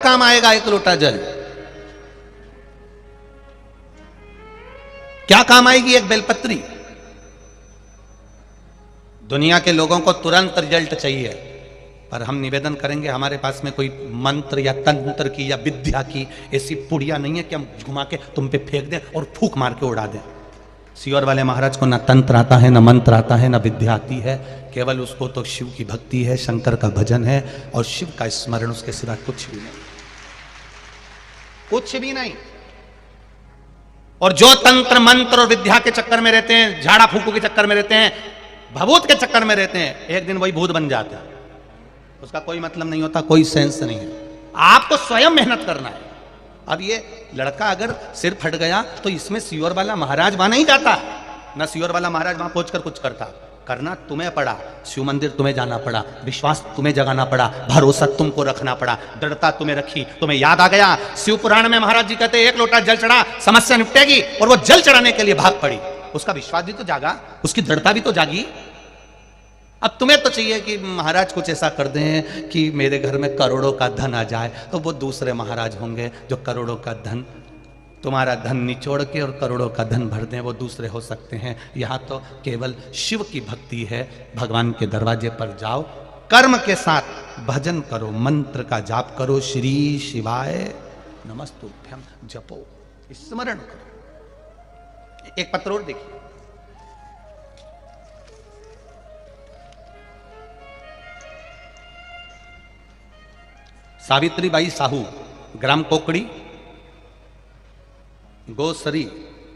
काम आएगा एक लोटा जल? क्या काम आएगी एक बेलपत्री? दुनिया के लोगों को तुरंत रिजल्ट चाहिए, पर हम निवेदन करेंगे हमारे पास में कोई मंत्र या तंत्र की या विद्या की ऐसी पुड़िया नहीं है कि हम घुमा के तुम पे फेंक दें और फूक मार के उड़ा दें। सीहोर वाले महाराज को ना तंत्र आता है, ना मंत्र आता है, ना विद्या आती है, केवल उसको तो शिव की भक्ति है, शंकर का भजन है और शिव का स्मरण, उसके सिवा कुछ भी नहीं, कुछ भी नहीं। और जो तंत्र मंत्र और विद्या के चक्कर में रहते हैं, झाड़ा फूकू के चक्कर में रहते हैं, भभूत के चक्कर में रहते हैं, एक दिन वही भूत बन जाता है। उसका कोई मतलब नहीं होता, कोई सेंस नहीं है। आपको स्वयं मेहनत करना है। अब ये लड़का अगर सिर फट गया तो इसमें सीहोर वाला महाराज वहां नहीं जाता, ना सीहोर वाला महाराज वहां पहुंचकर कुछ करता। करना तुम्हें पड़ा, शिव मंदिर तुम्हें जाना पड़ा, विश्वास तुम्हें जगाना पड़ा, भरोसा तुमको रखना पड़ा, दृढ़ता तुम्हें रखी। तुम्हें याद आ गया, शिव पुराण में महाराज जी कहते एक लोटा जल चढ़ा समस्या निपटेगी, और वो जल चढ़ाने के लिए भाग पड़ी। उसका विश्वास भी तो जागा, उसकी दृढ़ता भी तो जागी। अब तुम्हें तो चाहिए कि महाराज कुछ ऐसा कर दें कि मेरे घर में करोड़ों का धन आ जाए, तो वो दूसरे महाराज होंगे जो करोड़ों का धन, तुम्हारा धन निचोड़ के और करोड़ों का धन भर दें, वो दूसरे हो सकते हैं। यहाँ तो केवल शिव की भक्ति है। भगवान के दरवाजे पर जाओ, कर्म के साथ भजन करो, मंत्र का जाप करो, श्री शिवाय नमस्तुभ्यम जपो, स्मरण करो। एक पत्र और देखिए, सावित्रीबाई साहू, ग्राम कोकड़ी, गोसरी,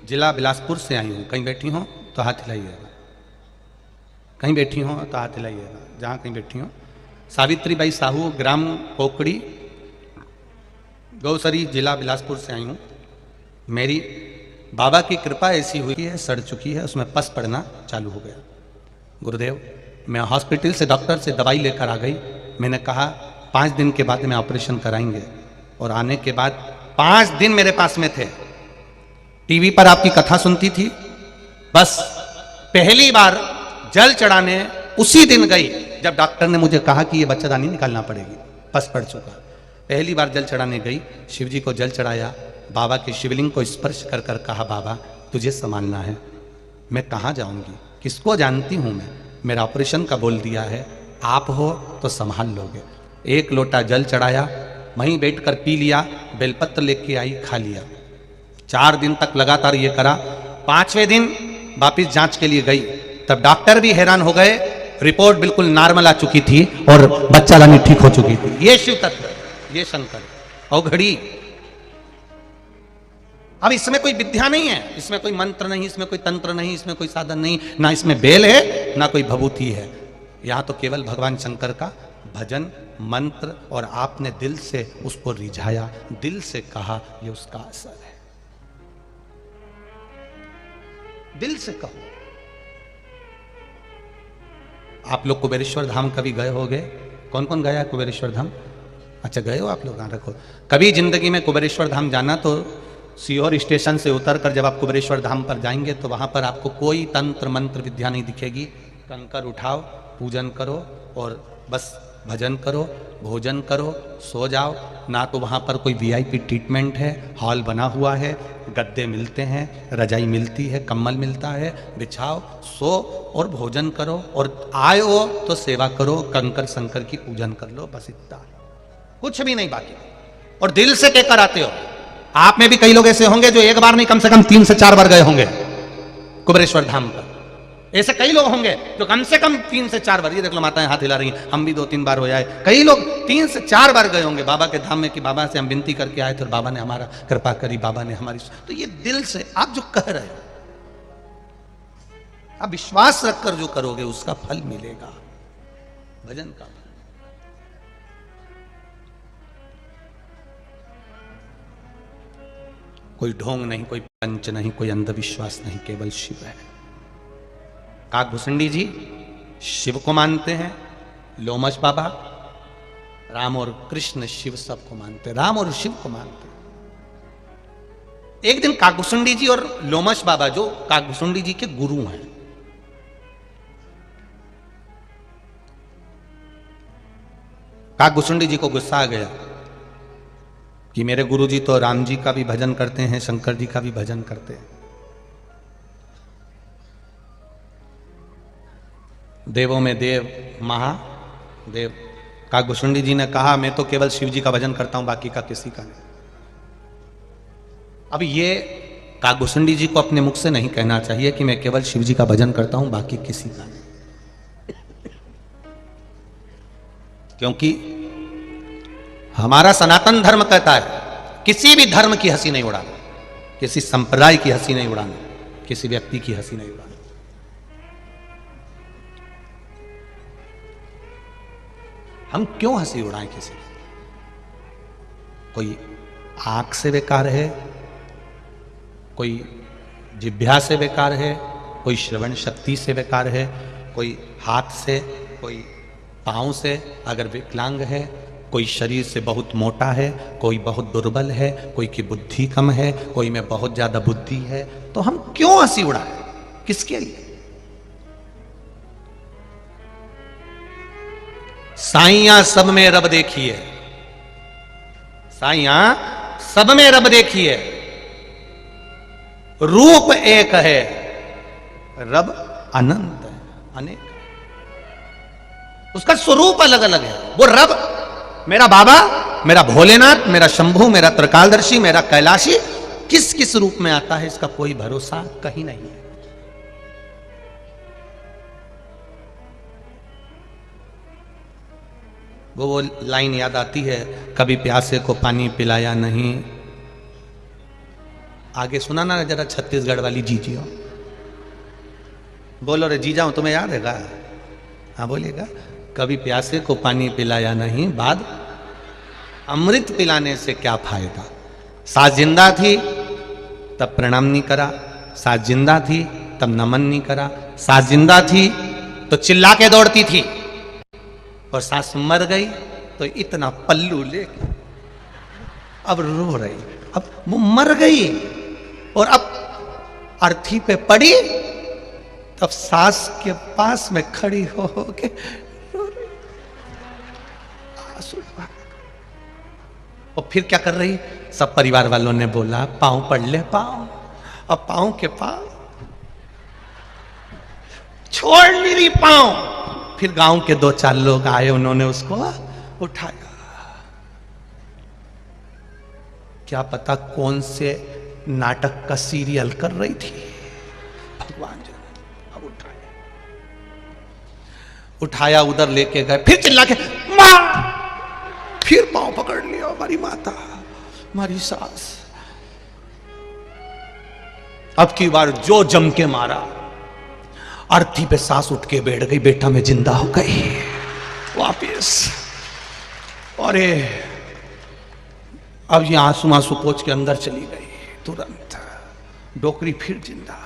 जिला बिलासपुर से आई हूं। कहीं बैठी हो तो हाथ हिलाइएगा, कहीं बैठी हो तो हाथ हिलाइएगा, जहां कहीं बैठी हो। सावित्रीबाई साहू, ग्राम कोकड़ी, गोसरी, जिला बिलासपुर से आई हूं। मेरी बाबा की कृपा ऐसी हुई है, सड़ चुकी है, उसमें पस पड़ना चालू हो गया। गुरुदेव, मैं हॉस्पिटल से डॉक्टर से दवाई लेकर आ गई। मैंने कहा 5 दिन के बाद में ऑपरेशन कराएंगे, और आने के बाद 5 दिन मेरे पास में थे। टीवी पर आपकी कथा सुनती थी, बस पहली बार जल चढ़ाने उसी दिन गई जब डॉक्टर ने मुझे कहा कि ये बच्चादानी निकालना पड़ेगी, पस पड़ चुका। पहली बार जल चढ़ाने गई, शिव जी को जल चढ़ाया, बाबा के शिवलिंग को स्पर्श कर कर कहा, बाबा तुझे संभालना है, मैं कहाँ जाऊंगी, किसको जानती हूं मैं, मेरा ऑपरेशन का बोल दिया है, आप हो तो संभाल लोगे। 1 लोटा जल चढ़ाया, वहीं बैठकर पी लिया, बेलपत्र लेके आई, खा लिया। 4 दिन तक लगातार ये करा। 5वें दिन वापिस जांच के लिए गई, तब डॉक्टर भी हैरान हो गए, रिपोर्ट बिल्कुल नॉर्मल आ चुकी थी और बच्चा लानी ठीक हो चुकी थी। ये शिव तत्व, ये शंकर और घड़ी। अब इसमें कोई विद्या नहीं है, इसमें कोई मंत्र नहीं, इसमें कोई तंत्र नहीं, इसमें कोई साधन नहीं, ना इसमें बेल है ना कोई भभूति है। यहां तो केवल भगवान शंकर का भजन मंत्र, और आपने दिल से उसको रिझाया, दिल से कहा, ये उसका असर है। दिल से कहो। आप लोग कुबेरेश्वर धाम कभी गए होगे? कौन कौन गया है कुबेरेश्वर धाम? अच्छा, गए हो आप लोग? रखो, कभी जिंदगी में कुबेरेश्वर धाम जाना तो सीहोर स्टेशन से उतरकर जब आप कुबेरेश्वर धाम पर जाएंगे तो वहां पर आपको कोई तंत्र मंत्र विद्या नहीं दिखेगी। कंकर उठाओ, पूजन करो और बस भजन करो, भोजन करो, सो जाओ। ना तो वहाँ पर कोई वीआईपी ट्रीटमेंट है, हॉल बना हुआ है, गद्दे मिलते हैं, रजाई मिलती है, कंबल मिलता है, बिछाओ, सो और भोजन करो, और आए हो तो सेवा करो, कंकर शंकर की पूजन कर लो, बस इतना, कुछ भी नहीं बाकी। और दिल से कहकर आते हो। आप में भी कई लोग ऐसे होंगे जो एक बार नहीं कम से कम 3 से 4 बार गए होंगे कुबेरेश्वर धाम पर। ऐसे कई लोग होंगे जो कम से कम 3 से 4 बार, ये देख लो माताएं हाथ हिला रही हैं, हम भी 2-3 बार हो जाए। कई लोग 3 से 4 बार गए होंगे बाबा के धाम में कि बाबा से हम विनती करके आए थे और बाबा ने हमारा कृपा करी, बाबा ने हमारी। तो ये दिल से आप जो कह रहे हो, आप विश्वास रखकर जो करोगे उसका फल मिलेगा, भजन का। कोई ढोंग नहीं, कोई पंच नहीं, कोई अंधविश्वास नहीं, केवल शिव है। काकभूषुंडी जी शिव को मानते हैं, लोमश बाबा, राम और कृष्ण शिव सबको मानते, राम और शिव को मानते। एक दिन काकभूषुंडी जी और लोमश बाबा, जो काकभूषुंडी जी के गुरु हैं, काकभूषुंडी जी को गुस्सा आ गया कि मेरे गुरुजी तो राम जी का भी भजन करते हैं, शंकर जी का भी भजन करते हैं। देवों में देव महादेव। काकभूषुंडी जी ने कहा मैं तो केवल शिव जी का भजन करता हूं, बाकी का किसी का नहीं। अब ये काकभूषुंडी जी को अपने मुख से नहीं कहना चाहिए कि मैं केवल शिव जी का भजन करता हूं, बाकी किसी का नहीं। क्योंकि हमारा सनातन धर्म कहता है किसी भी धर्म की हंसी नहीं उड़ाना, किसी संप्रदाय की हंसी नहीं उड़ाना, किसी व्यक्ति की हंसी नहीं उड़ाना। हम क्यों हंसी उड़ाएं किसी की? कोई आंख से बेकार है, कोई जिह्वा से बेकार है, कोई श्रवण शक्ति से बेकार है, कोई हाथ से, कोई पांव से अगर विकलांग है, कोई शरीर से बहुत मोटा है, कोई बहुत दुर्बल है, कोई की बुद्धि कम है, कोई में बहुत ज्यादा बुद्धि है, तो हम क्यों हंसी उड़ाएं? किसके लिए? साइयां सब में रब देखिए, साइयां सब में रब देखिए, रूप एक है, रब अनंत है, अनेक है। उसका स्वरूप अलग अलग है। वो रब मेरा बाबा, मेरा भोलेनाथ, मेरा शंभू, मेरा त्रिकालदर्शी, मेरा कैलाशी किस किस रूप में आता है इसका कोई भरोसा कहीं नहीं है। वो लाइन याद आती है, कभी प्यासे को पानी पिलाया नहीं। आगे सुना ना जरा छत्तीसगढ़ वाली जीजियो, बोलो रे जी जाऊं, तुम्हें याद है क्या? हाँ बोलिएगा। कभी प्यासे को पानी पिलाया नहीं, बाद अमृत पिलाने से क्या फायदा। सास जिंदा थी तब प्रणाम नहीं करा, सास जिंदा थी तब नमन नहीं करा, सास जिंदा थी तो चिल्ला के दौड़ती थी, और सास मर गई तो इतना पल्लू लेके अब रो रही। अब वो मर गई और अब अर्थी पे पड़ी, तब सास के पास में खड़ी हो के रो रही। और फिर क्या कर रही? सब परिवार वालों ने बोला पांव पड़ ले, पांव। अब पांव के पांव छोड़ नहीं रही पांव। फिर गांव के दो चार लोग आए, उन्होंने उसको उठाया। क्या पता कौन से नाटक का सीरियल कर रही थी, भगवान जी ने अब उठाया, उधर लेके गए, फिर चिल्ला के मां, फिर पांव पकड़ लिया हमारी माता, हमारी सास। अब की बार जो जम के मारा, अर्थी पे सांस उठ के बैठ गई, बेटा मैं जिंदा हो गई वापिस। अरे अब ये आंसू आंसू पोंछ के अंदर चली गई, तुरंत डोकरी फिर जिंदा।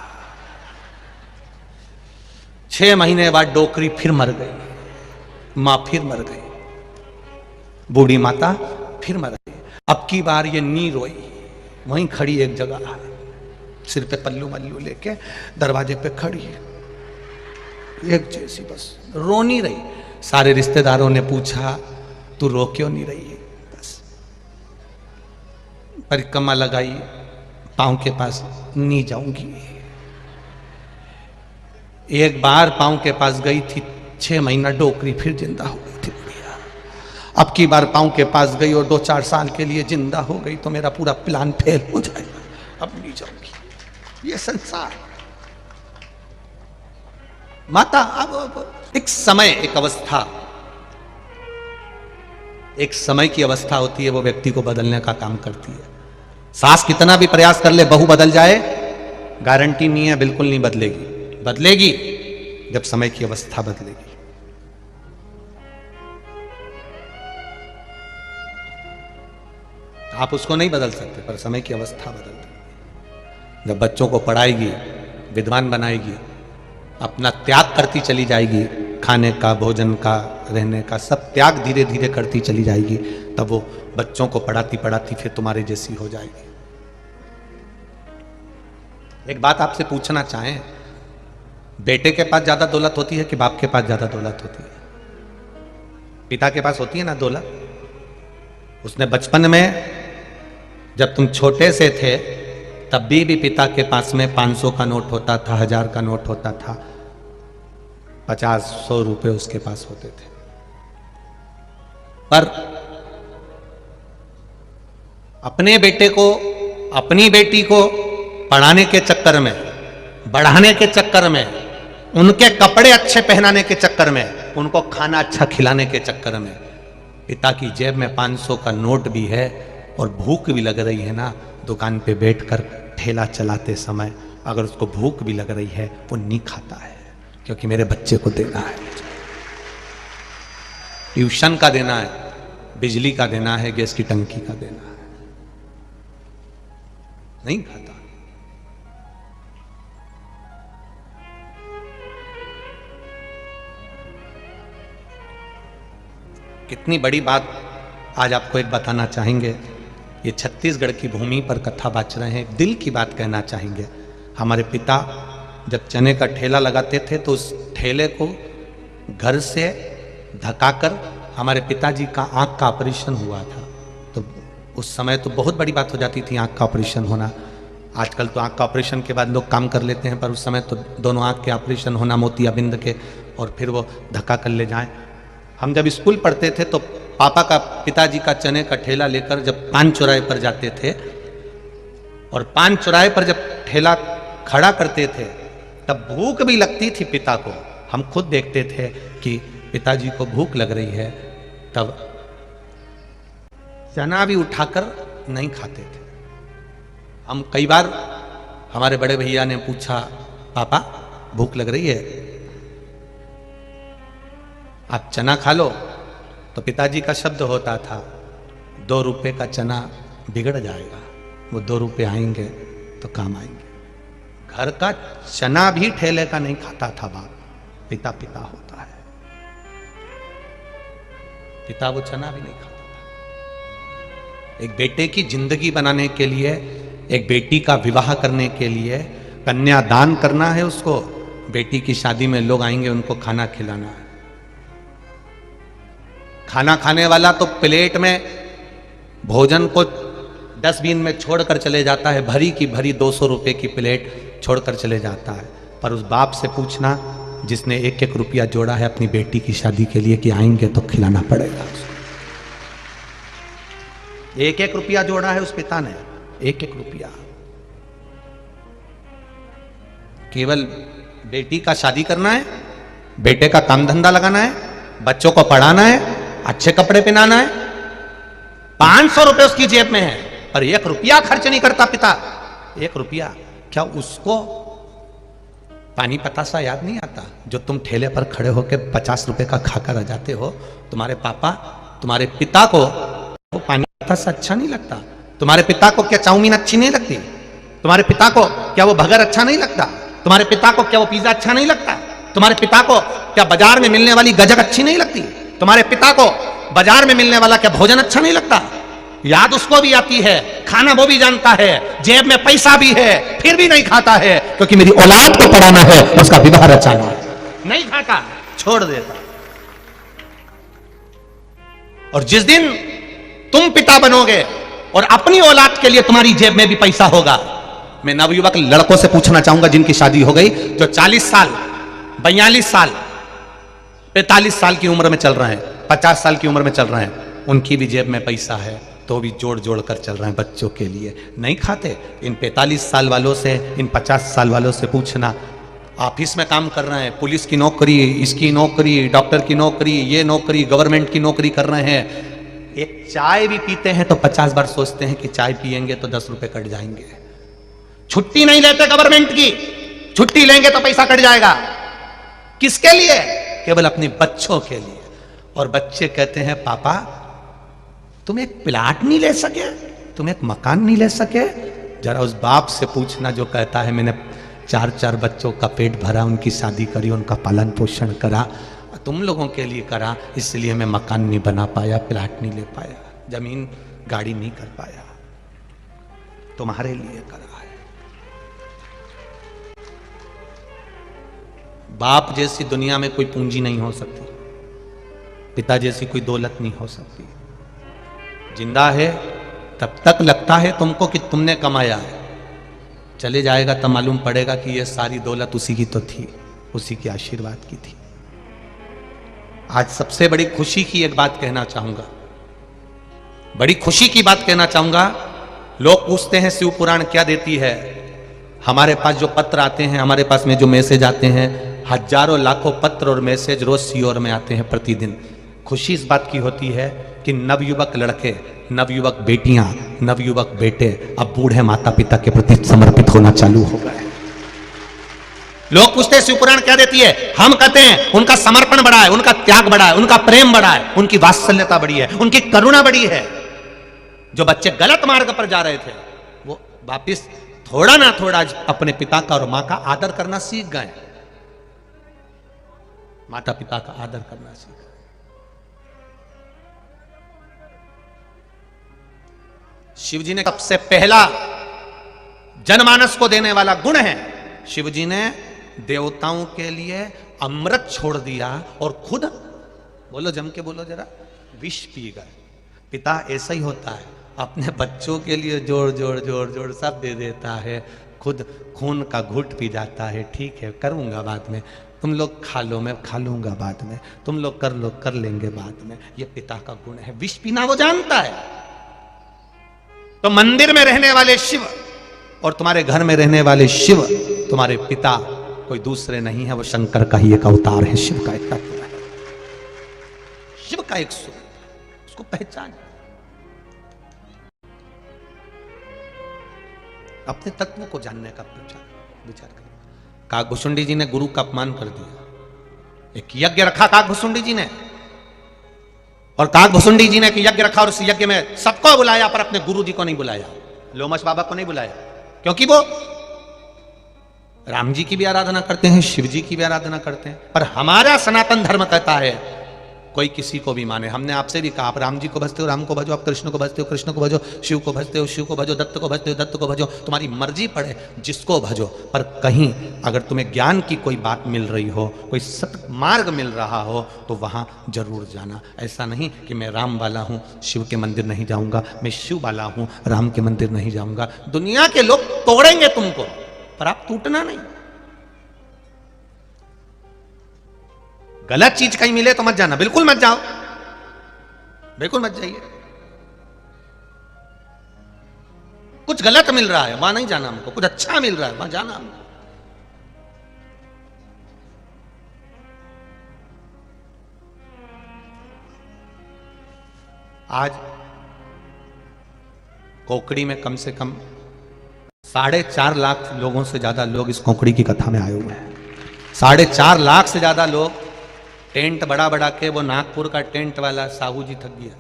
6 महीने बाद डोकरी फिर मर गई, मां फिर मर गई, बूढ़ी माता फिर मर गई। अब की बार ये नी रोई, वहीं खड़ी एक जगह, सिर पे पल्लू मल्लू लेके दरवाजे पे खड़ी, एक जैसी बस रो नहीं रही। सारे रिश्तेदारों ने पूछा तू रो क्यों नहीं रही है? बस परिक्रमा लगाई, पांव के पास नहीं जाऊंगी। एक बार पांव के पास गई थी, 6 महीना डोकरी फिर जिंदा हो गई थी बुढ़िया। अब की बार पांव के पास गई और 2-4 साल के लिए जिंदा हो गई तो मेरा पूरा प्लान फेल हो जाएगा, अब नहीं जाऊंगी। ये संसार माता। अब एक समय, एक अवस्था, एक समय की अवस्था होती है, वो व्यक्ति को बदलने का काम करती है। सास कितना भी प्रयास कर ले, बहू बदल जाए, गारंटी नहीं है, बिल्कुल नहीं बदलेगी। बदलेगी जब समय की अवस्था बदलेगी। आप उसको नहीं बदल सकते, पर समय की अवस्था बदलती। जब बच्चों को पढ़ाएगी, विद्वान बनाएगी, अपना त्याग करती चली जाएगी, खाने का, भोजन का, रहने का, सब त्याग धीरे धीरे करती चली जाएगी, तब वो बच्चों को पढ़ाती पढ़ाती फिर तुम्हारे जैसी हो जाएगी। एक बात आपसे पूछना चाहें, बेटे के पास ज्यादा दौलत होती है कि बाप के पास ज्यादा दौलत होती है? पिता के पास होती है ना दौलत। उसने बचपन में जब तुम छोटे से थे तब भी पिता के पास में 500 का नोट होता था, 1000 का नोट होता था, 50-100 रुपए उसके पास होते थे। पर अपने बेटे को, अपनी बेटी को पढ़ाने के चक्कर में, बढ़ाने के चक्कर में, उनके कपड़े अच्छे पहनाने के चक्कर में, उनको खाना अच्छा खिलाने के चक्कर में पिता की जेब में 500 का नोट भी है और भूख भी लग रही है ना, दुकान पे बैठकर ठेला चलाते समय अगर उसको भूख भी लग रही है वो नहीं खाता है, क्योंकि मेरे बच्चे को देना है, ट्यूशन का देना है, बिजली का देना है, गैस की टंकी का देना है, नहीं खाता। कितनी बड़ी बात आज आपको एक बताना चाहेंगे। ये छत्तीसगढ़ की भूमि पर कथा बाच रहे हैं, दिल की बात कहना चाहेंगे। हमारे पिता जब चने का ठेला लगाते थे तो उस ठेले को घर से धकाकर हमारे पिताजी का आंख का ऑपरेशन हुआ था। तो उस समय तो बहुत बड़ी बात हो जाती थी आंख का ऑपरेशन होना। आजकल तो आंख का ऑपरेशन के बाद लोग काम कर लेते हैं, पर उस समय तो दोनों आंख के ऑपरेशन होना, मोतियाबिंद के, और फिर वो धक्का कर ले जाएं। हम जब स्कूल पढ़ते थे तो पापा का, पिताजी का चने का ठेला लेकर जब पान चौराहे पर जाते थे और पान चौराहे पर जब ठेला खड़ा करते थे तब भूख भी लगती थी पिता को। हम खुद देखते थे कि पिताजी को भूख लग रही है, तब चना भी उठाकर नहीं खाते थे। हम कई बार, हमारे बड़े भैया ने पूछा, पापा भूख लग रही है, आप चना खा लो, तो पिताजी का शब्द होता था, 2 रुपए का चना बिगड़ जाएगा, वो 2 रुपए आएंगे तो काम आएंगे। घर का चना भी ठेले का नहीं खाता था बाप, पिता पिता होता है, पिता वो चना भी नहीं खाता था। एक बेटे की जिंदगी बनाने के लिए, एक बेटी का विवाह करने के लिए कन्यादान करना है उसको, बेटी की शादी में लोग आएंगे, उनको खाना खिलाना है। खाना खाने वाला तो प्लेट में भोजन को डस्टबिन में छोड़कर चले जाता है, भरी की भरी 200 रुपए की प्लेट छोड़कर चले जाता है। पर उस बाप से पूछना जिसने 1-1 रुपया जोड़ा है अपनी बेटी की शादी के लिए कि आएंगे तो खिलाना पड़ेगा उसको। 1-1 रुपया जोड़ा है उस पिता ने, 1-1 रुपया, केवल बेटी का शादी करना है, बेटे का काम धंधा लगाना है, बच्चों को पढ़ाना है, अच्छे कपड़े पहनाना है। 500 रुपए उसकी जेब में है, पर 1 रुपया खर्च नहीं करता पिता। 1 रुपया क्या उसको पानी पतासा याद नहीं आता जो तुम ठेले पर खड़े होकर 50 रुपए का खाकर आ जाते हो? तुम्हारे पापा, तुम्हारे पिता को वो पानी पतासा अच्छा नहीं लगता? तुम्हारे पिता को क्या चाउमीन अच्छी नहीं लगती? तुम्हारे पिता को क्या वो बर्गर अच्छा नहीं लगता? तुम्हारे पिता को क्या वो पिज्जा अच्छा नहीं लगता? तुम्हारे पिता को क्या बाजार में मिलने वाली गजक अच्छी नहीं लगती? तुम्हारे पिता को बाजार में मिलने वाला क्या भोजन अच्छा नहीं लगता? याद उसको भी आती है, खाना वो भी जानता है, जेब में पैसा भी है, फिर भी नहीं खाता है, क्योंकि मेरी औलाद को पढ़ाना है, उसका विवाह रचाना है। नहीं खाता, छोड़ देता। और जिस दिन तुम पिता बनोगे और अपनी औलाद के लिए तुम्हारी जेब में भी पैसा होगा, मैं नवयुवक लड़कों से पूछना चाहूंगा जिनकी शादी हो गई, जो 40 साल, 42 साल, 45 साल की उम्र में चल रहे हैं, 50 साल की उम्र में चल रहे हैं, उनकी भी जेब में पैसा है तो भी जोड़ जोड़ कर चल रहे हैं बच्चों के लिए, नहीं खाते। इन 45 साल वालों से, इन 50 साल वालों से पूछना, ऑफिस में काम कर रहे हैं, पुलिस की नौकरी, इसकी नौकरी, डॉक्टर की नौकरी, ये नौकरी, गवर्नमेंट की नौकरी कर रहे हैं, एक चाय भी पीते हैं तो 50 बार सोचते हैं कि चाय पिएंगे तो 10 रुपए कट जाएंगे। छुट्टी नहीं लेते गवर्नमेंट की, छुट्टी लेंगे तो पैसा कट जाएगा। किसके लिए? केवल अपने बच्चों के लिए। और बच्चे कहते हैं, पापा तुम एक प्लाट नहीं ले सके, तुम एक मकान नहीं ले सके? जरा उस बाप से पूछना जो कहता है मैंने 4-4 बच्चों का पेट भरा, उनकी शादी करी, उनका पालन पोषण करा, तुम लोगों के लिए करा, इसलिए मैं मकान नहीं बना पाया, प्लाट नहीं ले पाया, जमीन गाड़ी नहीं कर पाया, तुम्हारे लिए करा है। बाप जैसी दुनिया में कोई पूंजी नहीं हो सकती, पिता जैसी कोई दौलत नहीं हो सकती। जिंदा है तब तक लगता है तुमको कि तुमने कमाया है, चले जाएगा तब मालूम पड़ेगा कि ये सारी दौलत उसी की तो थी, उसी के आशीर्वाद की थी। आज सबसे बड़ी खुशी की एक बात कहना चाहूंगा, बड़ी खुशी की बात कहना चाहूंगा। लोग पूछते हैं शिव पुराण क्या देती है। हमारे पास जो पत्र आते हैं, हमारे पास में जो मैसेज आते हैं, हजारों लाखों पत्र और मैसेज रोज सीओर में आते हैं प्रतिदिन। खुशी इस बात की होती है कि नवयुवक लड़के, नवयुवक बेटियां, नवयुवक बेटे अब बूढ़े माता पिता के प्रति समर्पित होना चालू हो गए। लोग पूछते हैं शिवपुराण क्या देती है, हम कहते हैं उनका समर्पण बड़ा है, उनका त्याग बड़ा है, उनका प्रेम बड़ा है, उनकी वात्सल्यता बड़ी है, उनकी करुणा बड़ी है। जो बच्चे गलत मार्ग पर जा रहे थे वो वापिस थोड़ा ना थोड़ा अपने पिता का और मां का आदर करना सीख गए। माता पिता का आदर करना सीख गए। शिव जी ने सबसे पहला जनमानस को देने वाला गुण है, शिव जी ने देवताओं के लिए अमृत छोड़ दिया और खुद, बोलो जम के बोलो जरा, विष पी गए। पिता ऐसा ही होता है, अपने बच्चों के लिए जोड़ जोड़ जोड़ जोड़ सब दे देता है, खुद खून का घुट पी जाता है। ठीक है करूंगा बाद में, तुम लोग खा लो मैं खा लूंगा बाद में, तुम लोग कर लो कर लेंगे बाद में। ये पिता का गुण है, विष पीना वो जानता है। तो मंदिर में रहने वाले शिव और तुम्हारे घर में रहने वाले शिव, तुम्हारे पिता कोई दूसरे नहीं है, वो शंकर का ही एक अवतार है, शिव का एक तत्व है, शिव का एक स्वरूप, उसको पहचान। अपने तत्व को जानने का विचार करें। काकभुसुंडी जी ने गुरु का अपमान कर दिया। एक यज्ञ रखा काकभुसुंडी जी ने, और काकभुसुंडी जी ने एक यज्ञ रखा और उस यज्ञ में सबको बुलाया पर अपने गुरु जी को नहीं बुलाया, लोमश बाबा को नहीं बुलाया, क्योंकि वो राम जी की भी आराधना करते हैं, शिव जी की भी आराधना करते हैं। पर हमारा सनातन धर्म कहता है कोई किसी को भी माने। हमने आपसे भी कहा, आप राम जी को भजते हो राम को भजो, आप कृष्ण को भजते हो कृष्ण को भजो, शिव को भजते हो शिव को भजो, दत्त को भजते हो दत्त को भजो, तुम्हारी मर्जी पड़े जिसको भजो। पर कहीं अगर तुम्हें ज्ञान की कोई बात मिल रही हो, कोई सत मार्ग मिल रहा हो तो वहां जरूर जाना। ऐसा नहीं कि मैं राम वाला हूं शिव के मंदिर नहीं जाऊंगा, मैं शिव वाला हूं राम के मंदिर नहीं जाऊंगा। दुनिया के लोग तोड़ेंगे तुमको पर आप टूटना नहीं। गलत चीज कहीं मिले तो मत जाना, बिल्कुल मत जाओ, बिल्कुल मत जाइए। कुछ गलत मिल रहा है वहां नहीं जाना हमको, कुछ अच्छा मिल रहा है वहां जाना हमको। आज कोकड़ी में कम से कम 4.5 लाख लोगों से ज्यादा लोग इस कोकड़ी की कथा में आए हुए हैं। 4.5 लाख से ज्यादा लोग। टेंट बड़ा बड़ा के वो नागपुर का टेंट वाला साहू जी थक गया,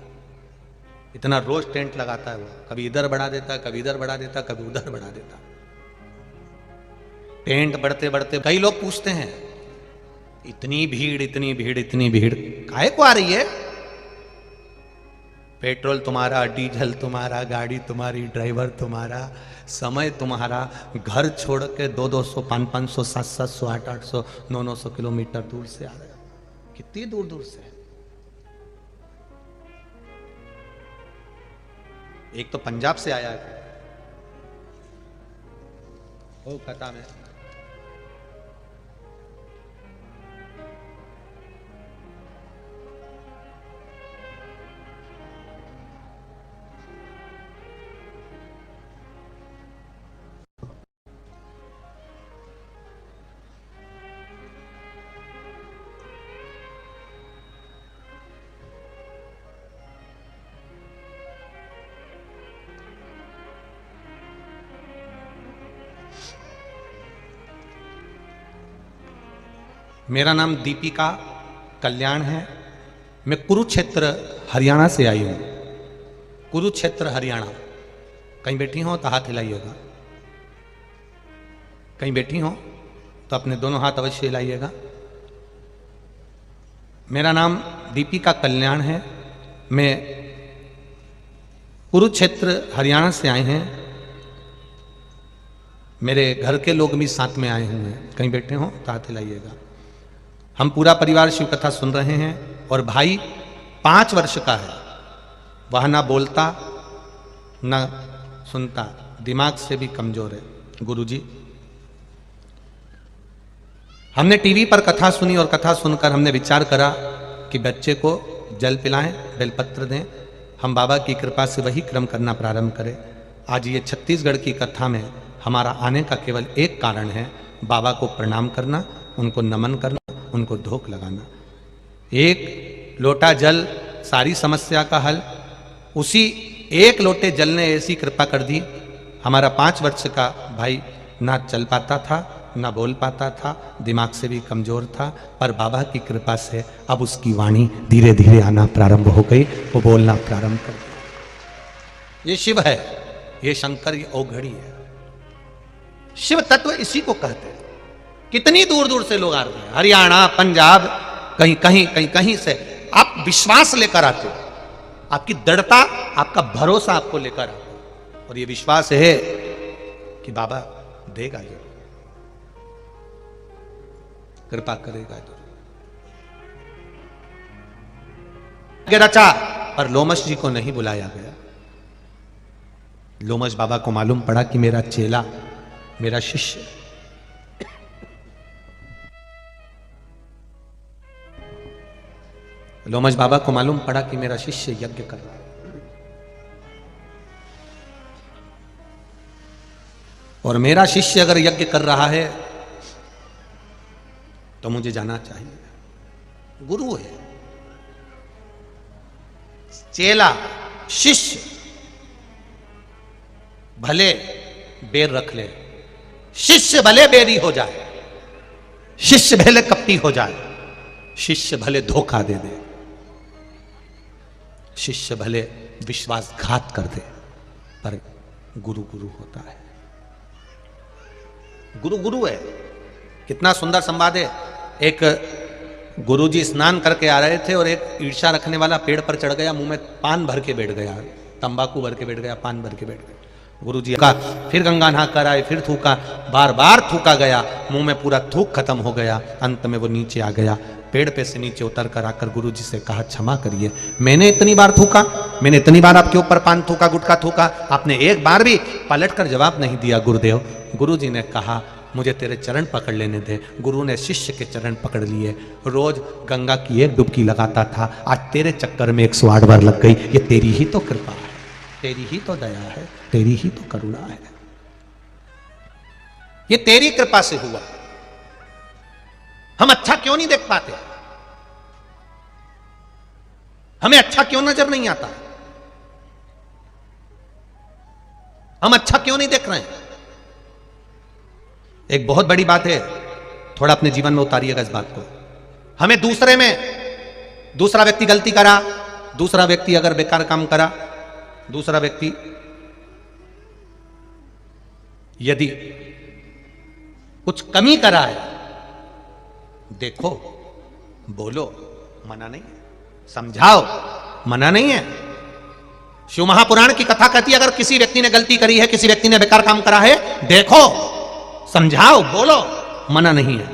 इतना रोज टेंट लगाता है वो, कभी इधर बढ़ा देता, कभी इधर बढ़ा देता, कभी उधर बढ़ा देता। टेंट बढ़ते बढ़ते कई लोग पूछते हैं इतनी भीड़ इतनी भीड़ इतनी भीड़ काहे को आ रही है? पेट्रोल तुम्हारा, डीजल तुम्हारा, गाड़ी तुम्हारी, ड्राइवर तुम्हारा, समय तुम्हारा, घर छोड़ के 200-200, 500-500, 700-700, 800-800, 900 किलोमीटर दूर से आ रहे हो। कितनी दूर दूर से। एक तो पंजाब से आया है कोलकाता में, मेरा नाम दीपिका कल्याण है। मैं कुरुक्षेत्र हरियाणा से आई हूँ। कुरुक्षेत्र हरियाणा। कहीं बैठी हो तो हाथ हिलाइएगा, कहीं बैठी हो तो अपने दोनों हाथ अवश्य हिलाइएगा। मेरा नाम दीपिका कल्याण है। मैं कुरुक्षेत्र हरियाणा से आए हैं। मेरे घर के लोग भी साथ में आए हुए हैं। कहीं बैठे हो तो हाथ हिलाइएगा। हम पूरा परिवार शिव कथा सुन रहे हैं और भाई 5 वर्ष का है, वह ना बोलता ना सुनता, दिमाग से भी कमजोर है। गुरुजी, हमने टीवी पर कथा सुनी और कथा सुनकर हमने विचार करा कि बच्चे को जल पिलाएं, बेलपत्र दें, हम बाबा की कृपा से वही क्रम करना प्रारंभ करें। आज ये छत्तीसगढ़ की कथा में हमारा आने का केवल एक कारण है, बाबा को प्रणाम करना, उनको नमन करना, उनको धोख लगाना। एक लोटा जल सारी समस्या का हल। उसी एक लोटे जल ने ऐसी कृपा कर दी, हमारा 5 वर्ष का भाई ना चल पाता था, ना बोल पाता था, दिमाग से भी कमजोर था, पर बाबा की कृपा से अब उसकी वाणी धीरे धीरे आना प्रारंभ हो गई, वो बोलना प्रारंभ कर दिया। ये शिव है, ये शंकर, ये औघड़ी है। शिव तत्व इसी को कहते हैं। कितनी दूर दूर से लोग आ रहे हैं, हरियाणा, पंजाब, कहीं कहीं कहीं कहीं से आप विश्वास लेकर आते हो, आपकी दृढ़ता, आपका भरोसा आपको लेकर आते हो, और ये विश्वास है कि बाबा देगा, ये कृपा करेगा। जो रचा, पर लोमश जी को नहीं बुलाया गया। लोमश बाबा को मालूम पड़ा कि मेरा चेला, मेरा शिष्य, लोमश बाबा को मालूम पड़ा कि मेरा शिष्य यज्ञ कर रहा है और मेरा शिष्य अगर यज्ञ कर रहा है तो मुझे जाना चाहिए। गुरु है, चेला, शिष्य भले बेर रख ले, शिष्य भले बेरी हो जाए, शिष्य भले कपटी हो जाए, शिष्य भले धोखा दे दे, शिष्य भले विश्वासघात कर दे, पर गुरु गुरु होता है। गुरु गुरु है। कितना सुंदर संवाद है। एक गुरुजी स्नान करके आ रहे थे और एक ईर्ष्या रखने वाला पेड़ पर चढ़ गया, मुंह में पान भर के बैठ गया, तंबाकू भर के बैठ गया, पान भर के बैठ गया। गुरुजी का फिर गंगा नहा कर आए, फिर थूका, बार बार थूका गया, मुंह में पूरा थूक खत्म हो गया। अंत में वो नीचे आ गया, पेड़ पे से नीचे उतर कर आकर गुरुजी से कहा, क्षमा करिए, मैंने इतनी बार थूका, मैंने इतनी बार आपके ऊपर पान थूका, गुटखा थूका, आपने एक बार भी पलट कर जवाब नहीं दिया गुरुदेव। गुरुजी ने कहा, मुझे तेरे चरण पकड़ लेने दे। गुरु ने शिष्य के चरण पकड़ लिए, रोज गंगा की एक डुबकी लगाता था, आज तेरे चक्कर में 108 बार लग गई। ये तेरी ही तो कृपा है, तेरी ही तो दया है, तेरी ही तो करुणा है, ये तेरी कृपा से हुआ। हम अच्छा क्यों नहीं देख पाते? हमें अच्छा क्यों नजर नहीं आता? हम अच्छा क्यों नहीं देख रहे हैं? एक बहुत बड़ी बात है, थोड़ा अपने जीवन में उतारिएगा इस बात को। हमें दूसरे में, दूसरा व्यक्ति गलती करा, दूसरा व्यक्ति अगर बेकार काम करा, दूसरा व्यक्ति यदि कुछ कमी करा है, देखो, बोलो, मना नहीं है, समझाओ, मना नहीं है। शिव महापुराण की कथा कहती है, अगर किसी व्यक्ति ने गलती करी है, किसी व्यक्ति ने बेकार काम करा है, देखो, समझाओ, बोलो, मना नहीं है।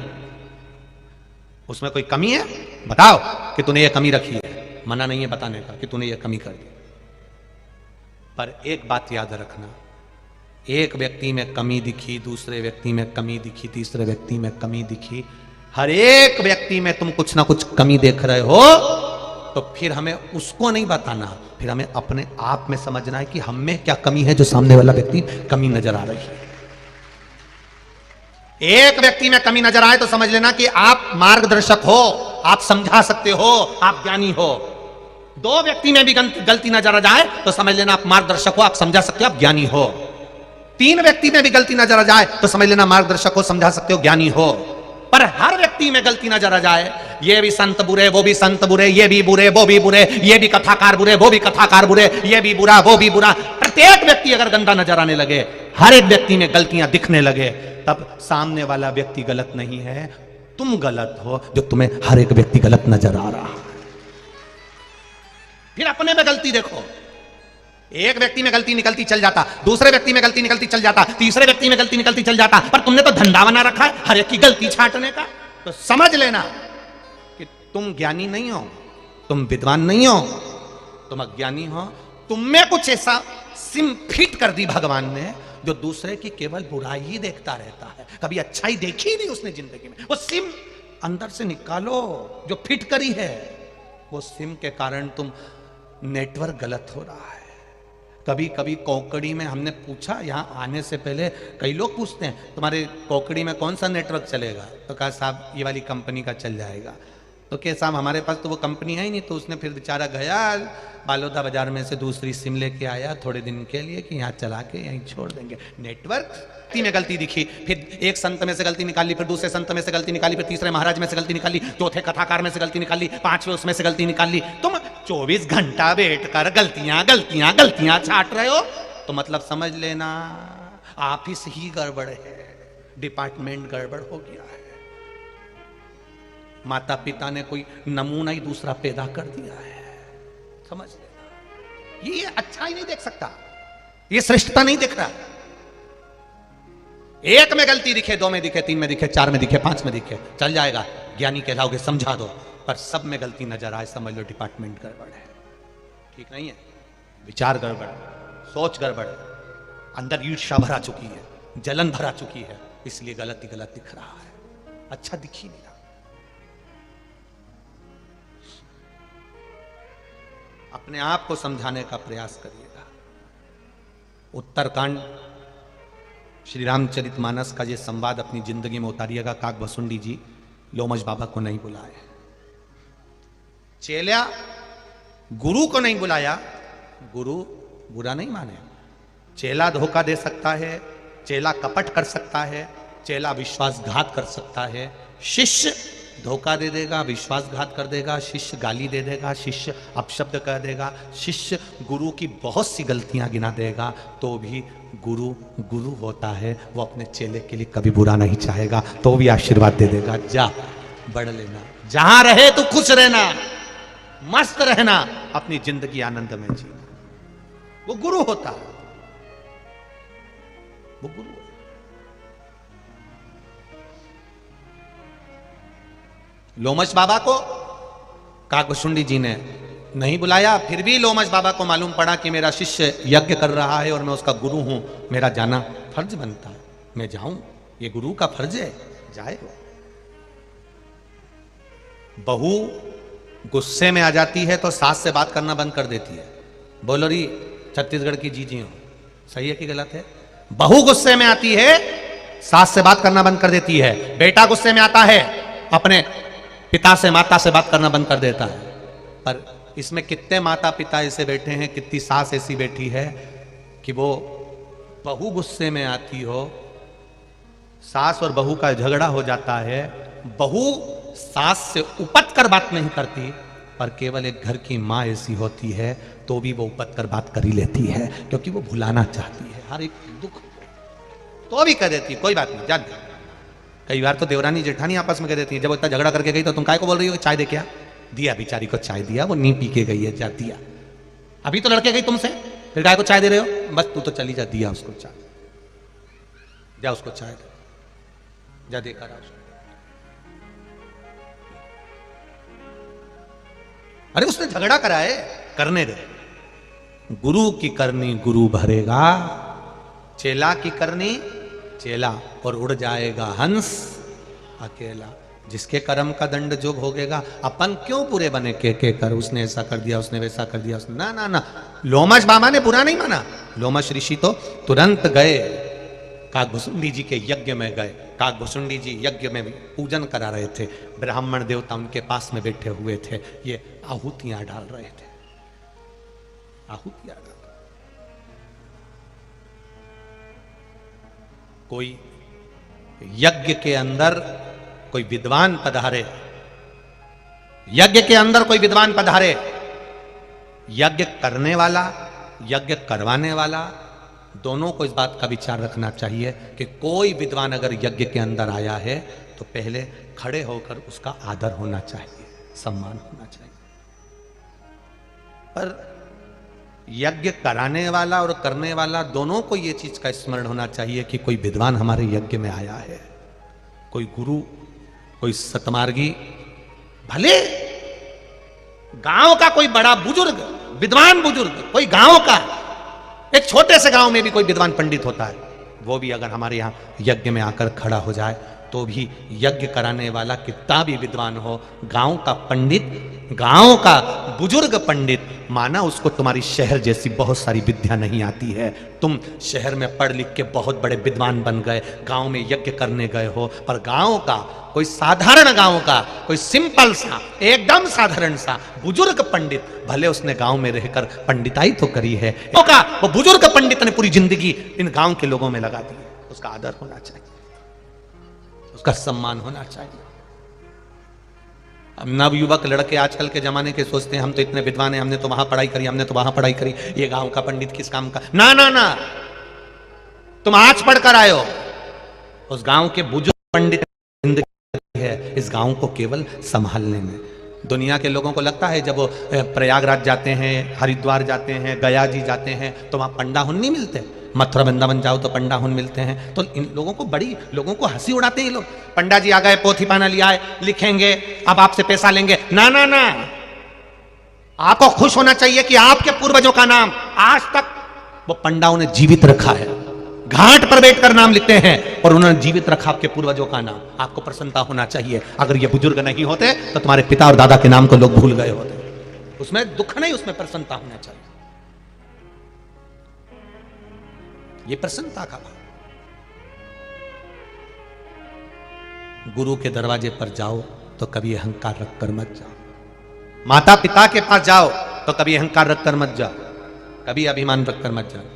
उसमें कोई कमी है, बताओ कि तूने ये कमी रखी है, मना नहीं है बताने का कि तूने ये कमी कर दी। पर एक बात याद रखना, एक व्यक्ति में कमी दिखी, दूसरे व्यक्ति में कमी दिखी, तीसरे व्यक्ति में कमी दिखी, हर एक व्यक्ति में तुम कुछ ना कुछ कमी देख रहे हो, तो फिर हमें उसको नहीं बताना, फिर हमें अपने आप में समझना है कि हम में क्या कमी है जो सामने वाला व्यक्ति कमी नजर आ रही है। एक व्यक्ति में कमी नजर आए तो समझ लेना कि आप मार्गदर्शक हो, आप समझा सकते हो, आप ज्ञानी हो। दो व्यक्ति में भी गलती नजर आ जाए तो समझ लेना आप मार्गदर्शक हो, आप समझा सकते हो, आप ज्ञानी हो। 3 व्यक्ति में भी गलती नजर आ जाए तो समझ लेना मार्गदर्शक हो, समझा सकते हो, ज्ञानी हो। पर हर व्यक्ति में गलती नजर आ जाए, ये भी संत बुरे, वो भी संत बुरे, ये भी बुरे, वो भी बुरे, ये भी कथाकार बुरे, वो भी कथाकार बुरे, ये भी बुरा, वो भी बुरा, प्रत्येक व्यक्ति अगर गंदा नजर आने लगे, हर एक व्यक्ति में गलतियां दिखने लगे, तब सामने वाला व्यक्ति गलत नहीं है, तुम गलत हो जो तुम्हें हर एक व्यक्ति गलत नजर आ रहा है। फिर अपने में गलती देखो। एक व्यक्ति में गलती निकलती चल जाता, दूसरे व्यक्ति में गलती निकलती चल जाता, तीसरे व्यक्ति में गलती निकलती चल जाता, पर तुमने तो धंधा बना रखा है हर एक की गलती छांटने का। तो समझ लेना कि तुम ज्ञानी नहीं हो, तुम विद्वान नहीं हो, तुम अज्ञानी हो। तुम में कुछ ऐसा सिम फिट कर दी भगवान ने, जो दूसरे की केवल बुराई ही देखता रहता है, कभी अच्छाई देखी ही नहीं उसने जिंदगी में। वो सिम अंदर से निकालो जो फिट करी है। वो सिम के कारण तुम नेटवर्क गलत हो रहा है। कभी कभी कोकड़ी में हमने पूछा, यहां आने से पहले कई लोग पूछते हैं तुम्हारे कोकड़ी में कौन सा नेटवर्क चलेगा, तो कहा साहब ये वाली कंपनी का चल जाएगा। तो क्या साहब हमारे पास तो वो कंपनी है ही नहीं। तो उसने फिर बेचारा गया बालोदा बाजार में से दूसरी सिम लेके आया थोड़े दिन के लिए कि यहाँ चला के यहीं छोड़ देंगे। नेटवर्क में गलती दिखी, फिर एक संत में से गलती निकाली, फिर दूसरे संत में से गलती निकाली, फिर तीसरे महाराज में से गलती निकाली, चौथे कथाकार में से गलती निकाली, पांचवें उसमें से गलती निकाली। तुम 24 घंटा बैठ कर गलतियां गलतियां गलतियां छाट रहे हो, तो मतलब समझ लेना ऑफिस ही गड़बड़ है, डिपार्टमेंट गड़बड़ हो गया है। माता पिता ने कोई नमूना ही दूसरा पैदा कर दिया है, समझ लेना। ये अच्छा ही नहीं देख सकता, ये श्रेष्ठता नहीं दिख रहा। एक में गलती दिखे, दो में दिखे, तीन में दिखे, चार में दिखे, पांच में दिखे, चल जाएगा, ज्ञानी कहलाओगे, समझा दो। पर सब में गलती नजर आए, समझ लो डिपार्टमेंट गड़बड़ है, ठीक नहीं है। विचार गड़बड़, सोच गड़बड़, अंदर ईर्ष्या भरा चुकी है, जलन भरा चुकी है, इसलिए गलत ही गलत दिख रहा है, अच्छा दिख ही नहीं रहा। अपने आप को समझाने का प्रयास करिएगा। उत्तरकांड श्री रामचरितमानस का ये संवाद अपनी जिंदगी में उतारिएगा। काकभसुंडी जी लोमश बाबा को नहीं बुलाए, चेल्या गुरु को नहीं बुलाया। गुरु बुरा नहीं माने, चेला धोखा दे सकता है, चेला कपट कर सकता है, चेला विश्वासघात कर सकता है, शिष्य धोखा दे देगा, विश्वासघात कर देगा, शिष्य गाली दे देगा, शिष्य अपशब्द कह देगा, शिष्य गुरु की बहुत सी गलतियां गिना देगा, तो भी गुरु गुरु होता है। वो अपने चेले के लिए कभी बुरा नहीं चाहेगा, तो भी आशीर्वाद दे देगा, जा बढ़ लेना, जहां रहे तो खुश रहना, मस्त रहना, अपनी जिंदगी आनंद में जीना। वो गुरु होता है, वो गुरु। लोमश बाबा को काकभसुंडी जी ने नहीं बुलाया, फिर भी लोमश बाबा को मालूम पड़ा कि मेरा शिष्य यज्ञ कर रहा है और मैं उसका गुरु हूं, मेरा जाना फर्ज बनता है, मैं जाऊं, ये गुरु का फर्ज है, जाए। बहू गुस्से में आ जाती है तो सास से बात करना बंद कर देती है। बोलो री छत्तीसगढ़ की जी हो, सही है कि गलत है? बहू गुस्से में आती है, सास से बात करना बंद कर देती है। बेटा गुस्से में आता है, अपने पिता से माता से बात करना बंद कर देता है। पर इसमें कितने माता पिता ऐसे बैठे हैं, कितनी सास ऐसी बैठी है कि वो बहू गुस्से में आती हो, सास और बहू का झगड़ा हो जाता है, बहू सास से उपत कर बात नहीं करती, पर केवल एक घर की माँ ऐसी होती है तो भी वो उपत कर बात कर ही लेती है, क्योंकि वो भुलाना चाहती है हर एक दुख, तो भी कर देती, कोई बात नहीं, जान। कई बार तो देवरानी जेठानी आपस में कह देती है, जब इतना झगड़ा करके गई तो तुम काय को बोल रही हो, चाय दे क्या दिया, बेचारी को चाय दिया, वो नी पी के गई है, जा दिया। अभी तो लड़के गई तुमसे, फिर गाय को चाय दे रहे हो, बस तू तो चली जा, दिया उसको चाय, जा उसको चाय दे, जा देखा रहा उसको। अरे उसने झगड़ा करा है, करने दे। गुरु की करनी गुरु भरेगा, चेला की करनी चेला, और उड़ जाएगा हंस अकेला। जिसके कर्म का दंड जो भोगेगा। अपन क्यों पूरे बने के कर, उसने ऐसा कर दिया, उसने वैसा कर दिया, उसने ना ना ना। लोमश बाबा ने बुरा नहीं माना, लोमश ऋषि तो तुरंत गए, काकभसुंडी जी के यज्ञ में गए। काकभसुंडी जी यज्ञ में पूजन करा रहे थे, ब्राह्मण देवता उनके पास में बैठे हुए थे, ये आहुतियां डाल रहे थे, आहुतियां डाल। कोई यज्ञ के अंदर कोई विद्वान पधारे, यज्ञ के अंदर कोई विद्वान पधारे, यज्ञ करने वाला, यज्ञ करवाने वाला, दोनों को इस बात का विचार रखना चाहिए कि कोई विद्वान अगर यज्ञ के अंदर आया है तो पहले खड़े होकर उसका आदर होना चाहिए, सम्मान होना चाहिए। पर यज्ञ कराने वाला और करने वाला दोनों को यह चीज का स्मरण होना चाहिए कि कोई विद्वान हमारे यज्ञ में आया है, कोई गुरु, कोई सतमार्गी, भले गांव का कोई बड़ा बुजुर्ग, विद्वान बुजुर्ग, कोई गांव का, एक छोटे से गांव में भी कोई विद्वान पंडित होता है, वो भी अगर हमारे यहाँ यज्ञ में आकर खड़ा हो जाए तो भी यज्ञ कराने वाला कितना भी विद्वान हो, गांव का पंडित, गांव का बुजुर्ग पंडित, माना उसको तुम्हारी शहर जैसी बहुत सारी विद्या नहीं आती है, तुम शहर में पढ़ लिख के बहुत बड़े विद्वान बन गए, गांव में यज्ञ करने गए हो, पर गांव का कोई साधारण, गांव का कोई सिंपल सा, एकदम साधारण सा बुजुर्ग पंडित, भले उसने गांव में रहकर पंडिताई तो करी है, वो बुजुर्ग पंडित ने पूरी जिंदगी इन गांव के लोगों में लगा दी, उसका आदर होना चाहिए, उसका सम्मान होना चाहिए। अब नवयुवक लड़के आजकल के जमाने के सोचते हैं हम तो इतने विद्वान हैं, हमने तो वहां पढ़ाई करी, हमने तो वहां पढ़ाई करी, ये गांव का पंडित किस काम का। ना ना ना, तुम आज पढ़कर आए हो, उस गांव के बुजुर्ग पंडित जिंदगी है इस गांव को केवल संभालने में। दुनिया के लोगों को लगता है जब वो प्रयागराज जाते हैं, हरिद्वार जाते हैं, गया जी जाते हैं तो वहां पंडा हुन नहीं मिलते, मथुरा वृंदावन जाओ तो पंडा हुन मिलते हैं, तो इन लोगों को बड़ी, लोगों को हंसी उड़ाते हैं ये लोग, पंडा जी आ गए, पोथी पाना लिया है, लिखेंगे, अब आपसे पैसा लेंगे। ना ना ना, आपको खुश होना चाहिए कि आपके पूर्वजों का नाम आज तक वो पंडाओं ने जीवित रखा है, घाट पर बैठकर नाम लिखते हैं और उन्होंने जीवित रखा आपके पूर्वजों का नाम, आपको प्रसन्नता होना चाहिए। अगर ये बुजुर्ग नहीं होते तो तुम्हारे पिता और दादा के नाम को लोग भूल गए होते, उसमें दुख नहीं, उसमें प्रसन्नता होना चाहिए, ये प्रसन्नता का भाव। गुरु के दरवाजे पर जाओ तो कभी अहंकार रखकर मत जाओ, माता पिता के पास जाओ तो कभी अहंकार रखकर मत जाओ, कभी अभिमान रखकर मत जाओ,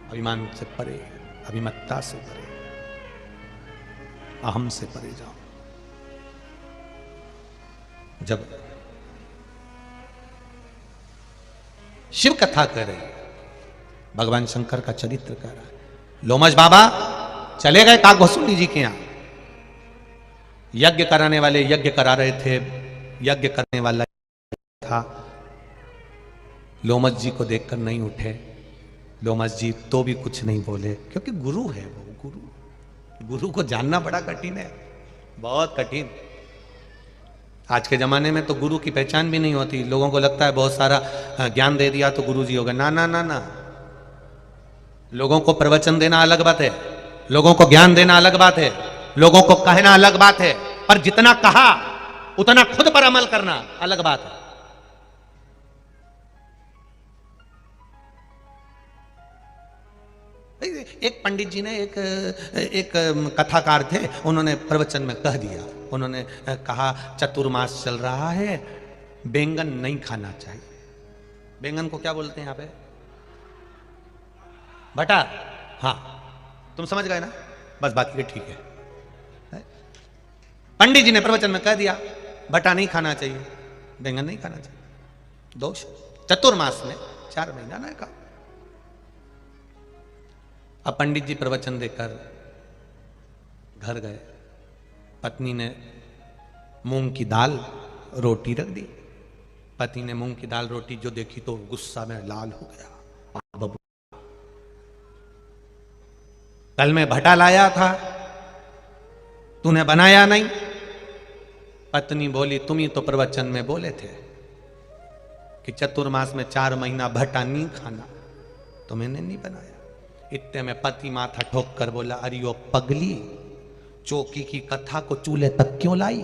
अभिमान से परे, अभिमत्ता से परे, अहम से परे जाओ। जब शिव कथा कर रहे, भगवान शंकर का चरित्र कर रहा है, लोमश बाबा चले गए काग भसूली जी के यहां, यज्ञ कराने वाले यज्ञ करा रहे थे, यज्ञ करने वाला था, लोमश जी को देखकर नहीं उठे, लोमश जी तो भी कुछ नहीं बोले, क्योंकि गुरु है वो, गुरु को जानना बड़ा कठिन है, बहुत कठिन। आज के जमाने में तो गुरु की पहचान भी नहीं होती, लोगों को लगता है बहुत सारा ज्ञान दे दिया तो गुरु जी हो गए। ना ना ना ना, लोगों को प्रवचन देना अलग बात है, लोगों को ज्ञान देना अलग बात है, लोगों को कहना अलग बात है, पर जितना कहा उतना खुद पर अमल करना अलग बात है। एक पंडित जी ने एक कथाकार थे, उन्होंने प्रवचन में कह दिया, उन्होंने कहा चतुर्मास चल रहा है, बैंगन नहीं खाना चाहिए। बैंगन को क्या बोलते हैं यहाँ पे? भटा। हाँ, तुम समझ गए ना, बस बाकी ठीक है। पंडित जी ने प्रवचन में कह दिया भटा नहीं खाना चाहिए, बैंगन नहीं खाना चाहिए, दोष। चतुर्मास में 4 महीना ना खा। अब पंडित जी प्रवचन देकर घर गए, पत्नी ने मूंग की दाल रोटी रख दी, पति ने मूंग की दाल रोटी जो देखी तो गुस्सा में लाल हो गया। बबू कल मैं भटा लाया था, तूने बनाया नहीं। पत्नी बोली तुम ही तो प्रवचन में बोले थे कि चतुर्मास में 4 महीना भटा नहीं खाना, तो मैंने नहीं बनाया। इतने में पति माथा ठोक कर बोला अरे ओ पगली, चौकी की कथा को चूल्हे तक क्यों लाई?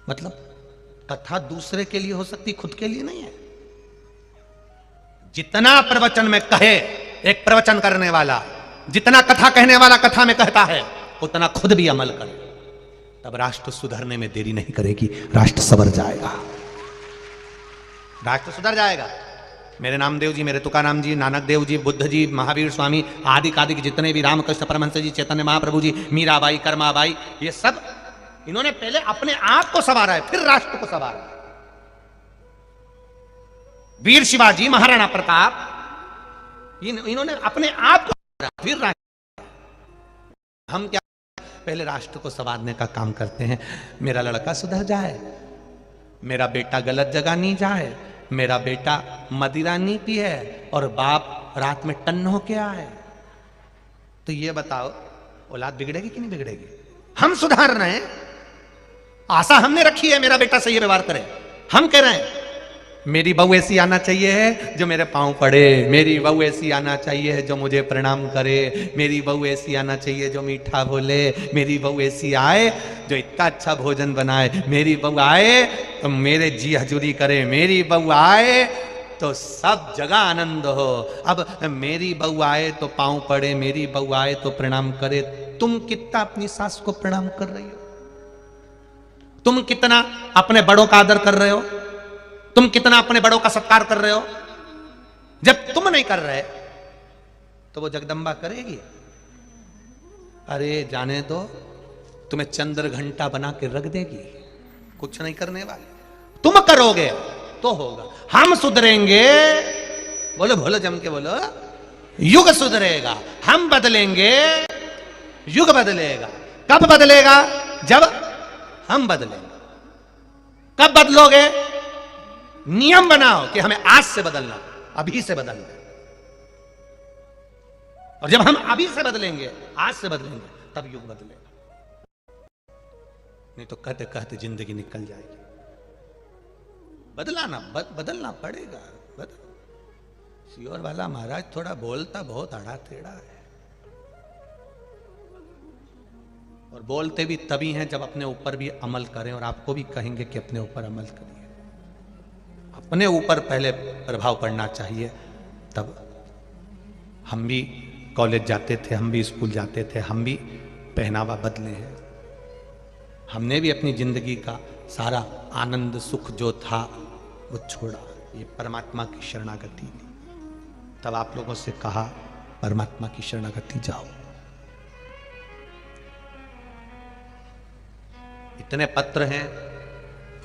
मतलब कथा दूसरे के लिए हो सकती, खुद के लिए नहीं है। जितना प्रवचन में कहे एक प्रवचन करने वाला, जितना कथा कहने वाला कथा में कहता है, उतना खुद भी अमल करे, तब राष्ट्र सुधरने में देरी नहीं करेगी, राष्ट्र संवर जाएगा, राष्ट्र सुधर जाएगा। मेरे नामदेव जी, मेरे तुकाराम जी, नानक देव जी, बुद्ध जी, महावीर स्वामी, आदि आदि जितने भी रामकृष्ण परमहंस जी, चैतन्य महाप्रभु जी, मीराबाई, कर्माबाई, ये सब इन्होंने पहले अपने आप को संवारा है, फिर राष्ट्र को संवारा है। वीर शिवाजी, महाराणा प्रताप, इन्होंने अपने आप को संवारा, फिर राष्ट्र। हम क्या पहले राष्ट्र को संवारने का काम करते हैं। मेरा लड़का सुधर जाए, मेरा बेटा गलत जगह नहीं जाए, मेरा बेटा मदिरा नहीं पिए और बाप रात में टन्न होके आए, तो ये बताओ औलाद बिगड़ेगी कि नहीं बिगड़ेगी? हम सुधार रहे हैं, आशा हमने रखी है मेरा बेटा सही व्यवहार करे, हम कह रहे हैं, मेरी बहू ऐसी आना चाहिए है जो मेरे पांव पड़े, मेरी बहू ऐसी आना चाहिए जो मुझे प्रणाम करे, मेरी बहू ऐसी आना चाहिए जो मीठा बोले, मेरी बहू ऐसी आए जो इतना अच्छा भोजन बनाए, मेरी बहू आए तो मेरे जी हजूरी करे, मेरी बहू आए तो सब जगह आनंद हो। अब मेरी बहू आए तो पांव पड़े, मेरी बहू आए तो प्रणाम करे। तुम कितना अपनी सास को प्रणाम कर रही हो? तुम कितना अपने बड़ों का आदर कर रहे हो? तुम कितना अपने बड़ों का सत्कार कर रहे हो? जब तुम नहीं कर रहे तो वो जगदम्बा करेगी? अरे जाने दो, तुम्हें चंद्र घंटा बना के रख देगी, कुछ नहीं करने वाले। तुम करोगे तो होगा। हम सुधरेंगे, बोलो बोलो जम के बोलो, युग सुधरेगा। हम बदलेंगे, युग बदलेगा। कब बदलेगा? जब हम बदलेंगे। कब बदलोगे? नियम बनाओ कि हमें आज से बदलना, अभी से बदलना। और जब हम अभी से बदलेंगे, आज से बदलेंगे, तब युग बदलेगा। नहीं तो कहते कहते जिंदगी निकल जाएगी। बदलाना बदलना पड़ेगा। सियोर वाला महाराज थोड़ा बोलता बहुत आड़ा टेढ़ा है, और बोलते भी तभी हैं जब अपने ऊपर भी अमल करें। और आपको भी कहेंगे कि अपने ऊपर अमल करिए। अपने ऊपर पहले प्रभाव पड़ना चाहिए, तब। हम भी कॉलेज जाते थे, हम भी स्कूल जाते थे, हम भी पहनावा बदले हैं। हमने भी अपनी जिंदगी का सारा आनंद सुख जो था वो छोड़ा, ये परमात्मा की शरणागति ली। तब आप लोगों से कहा परमात्मा की शरणागति जाओ। इतने पत्र हैं,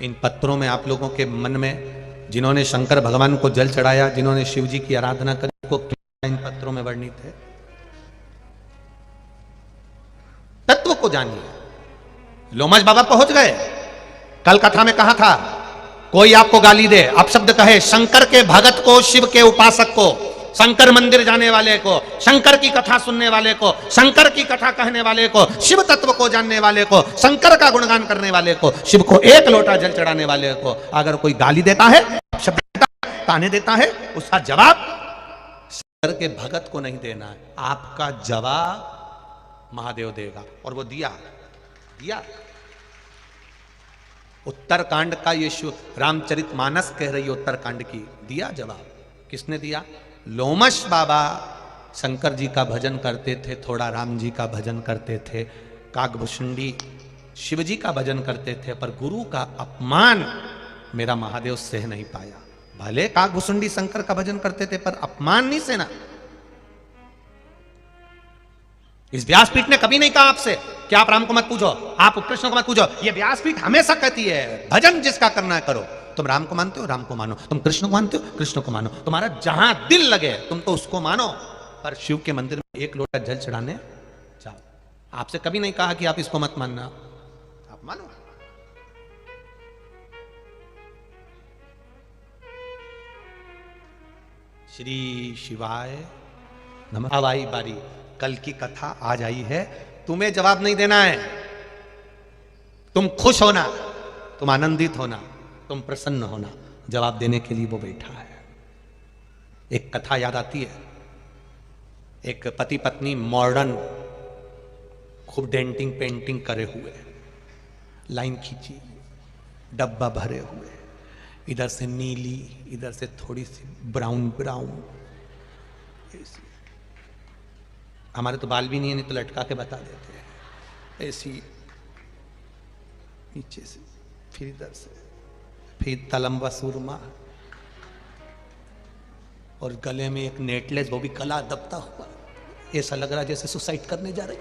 इन पत्रों में आप लोगों के मन में जिन्होंने शंकर भगवान को जल चढ़ाया, जिन्होंने शिव जी की आराधना करी, को क्या इन पत्रों में वर्णित है? तत्व को जानिए। लोमश बाबा पहुंच गए। कल कथा में कहा था, कोई आपको गाली दे, अपशब्द कहे, शंकर के भगत को, शिव के उपासक को, शंकर मंदिर जाने वाले को, शंकर की कथा सुनने वाले को, शंकर की कथा कहने वाले को, शिव तत्व को जानने वाले को, शंकर का गुणगान करने वाले को, शिव को एक लोटा जल चढ़ाने वाले को अगर कोई गाली देता है, शब्द ताने देता है, उसका जवाब शंकर के भगत को नहीं देना है, आपका जवाब महादेव देगा। और वो दिया। उत्तरकांड का ये रामचरितमानस कह रही है, उत्तरकांड की दिया जवाब। किसने दिया? लोमश बाबा शंकर जी का भजन करते थे, थोड़ा राम जी का भजन करते थे, काकभुशुंडी शिव जी का भजन करते थे, पर गुरु का अपमान मेरा महादेव सह नहीं पाया। भले काकभुशुंडी शंकर का भजन करते थे, पर अपमान नहीं सहना। इस व्यासपीठ ने कभी नहीं कहा आपसे कि आप राम को मत पूजो, आप कृष्ण को मत पूजो। ये व्यासपीठ हमेशा कहती है, भजन जिसका करना है करो। तुम राम को मानते हो, राम को मानो। तुम कृष्ण को मानते हो, कृष्ण को मानो। तुम्हारा जहां दिल लगे तुम तो उसको मानो, पर शिव के मंदिर में एक लोटा जल चढ़ाने जाओ। आपसे कभी नहीं कहा कि आप इसको मत मानना, आप मानो। श्री शिवाय नमः। अब आई बारी, कल की कथा आज आई है। तुम्हें जवाब नहीं देना है, तुम खुश होना, तुम आनंदित होना, तुम प्रसन्न होना। जवाब देने के लिए वो बैठा है। एक कथा याद आती है, एक पति पत्नी मॉडर्न खूब डेंटिंग पेंटिंग करे हुए, लाइन खींची, डब्बा भरे हुए, इधर से नीली, इधर से थोड़ी सी ब्राउन ब्राउन। हमारे तो बाल भी नहीं तो लटका के बता देते हैं। ऐसी नीचे से, फिर इधर से, फिर तलम्बा सुरमा, और गले में एक नेकलेस, वो भी कला दबता हुआ। ऐसा लग रहा जैसे सुसाइड करने जा रही।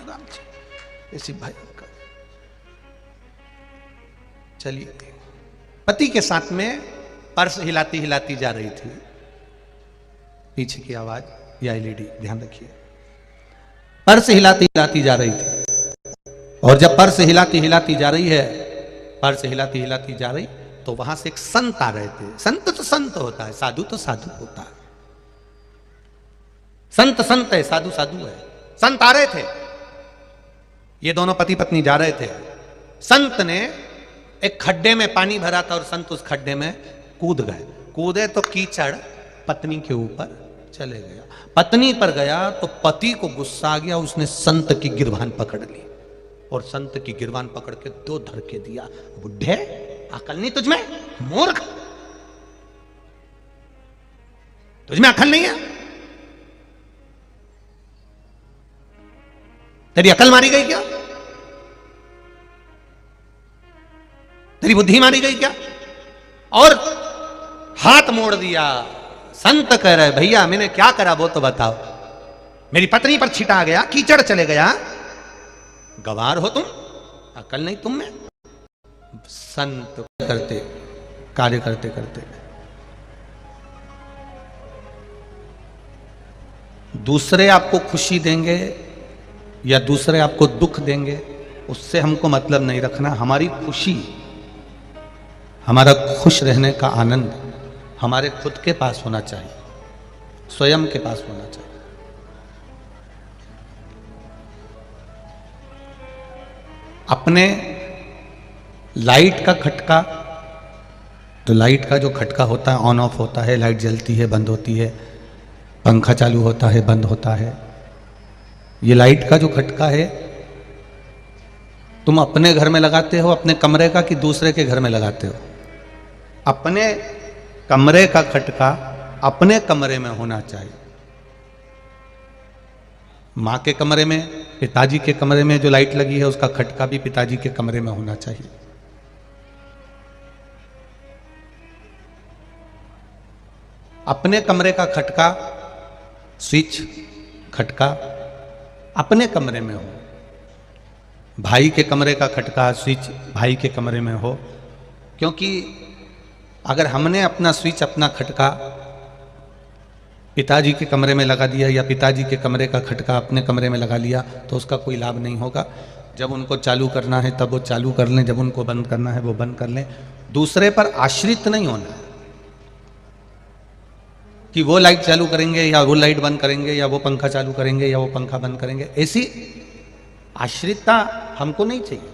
आराम से ऐसी भयंकर। चलिए, पति के साथ में पर्स हिलाती हिलाती जा रही थी। पीछे की आवाज, या एलईडी, ध्यान रखिए। पर्स हिलाती हिलाती जा रही थी, और जब पर्स हिलाती हिलाती जा रही है, पर्स हिलाती हिलाती जा रही, तो वहां से एक संत आ रहे थे। संत तो संत होता है, साधु तो साधु होता है। संत संत है, साधु साधु है। संत आ रहे थे, ये दोनों पति पत्नी जा रहे थे। संत ने एक खड्डे में पानी भरा था, और संत उस खड्डे में कूद गए। कूदे तो कीचड़ पत्नी के ऊपर चले गया। पत्नी पर गया तो पति को गुस्सा आ गया, उसने संत की गिरबान पकड़ ली और संत की गिरबान पकड़ के 2 धड़के दिया। बुढ़े, अकल नहीं तुझमें? मूर्ख, तुझमें अकल नहीं है? तेरी अकल मारी गई क्या? तेरी बुद्धि मारी गई क्या? और हाथ मोड़ दिया। संत कह रहे भैया मैंने क्या करा वो तो बताओ। मेरी पत्नी पर छिटा गया, कीचड़ चले गया, गवार हो तुम, अकल नहीं तुम में? संत करते कार्य करते करते दूसरे आपको खुशी देंगे या दूसरे आपको दुख देंगे, उससे हमको मतलब नहीं रखना। हमारी खुशी, हमारा खुश रहने का आनंद हमारे खुद के पास होना चाहिए, स्वयं के पास होना चाहिए। अपने लाइट का खटका, तो लाइट का जो खटका होता है, ऑन ऑफ होता है, लाइट जलती है, बंद होती है, पंखा चालू होता है, बंद होता है, ये लाइट का जो खटका है तुम अपने घर में लगाते हो अपने कमरे का कि दूसरे के घर में लगाते हो? अपने कमरे का खटका अपने कमरे में होना चाहिए। मां के कमरे में, पिताजी के कमरे में जो लाइट लगी है उसका खटका भी पिताजी के कमरे में होना चाहिए। अपने कमरे का खटका, स्विच, खटका अपने कमरे में हो। भाई के कमरे का खटका, स्विच भाई के कमरे में हो। क्योंकि अगर हमने अपना स्विच, अपना खटका पिताजी के कमरे में लगा दिया या पिताजी के कमरे का खटका अपने कमरे में लगा लिया तो उसका कोई लाभ नहीं होगा। जब उनको चालू करना है तब वो चालू कर लें, जब उनको बंद करना है वो बंद कर लें। दूसरे पर आश्रित नहीं होना कि वो लाइट चालू करेंगे या वो लाइट बंद करेंगे या वो पंखा चालू करेंगे या वो पंखा बंद करेंगे, ऐसी आश्रितता हमको नहीं चाहिए।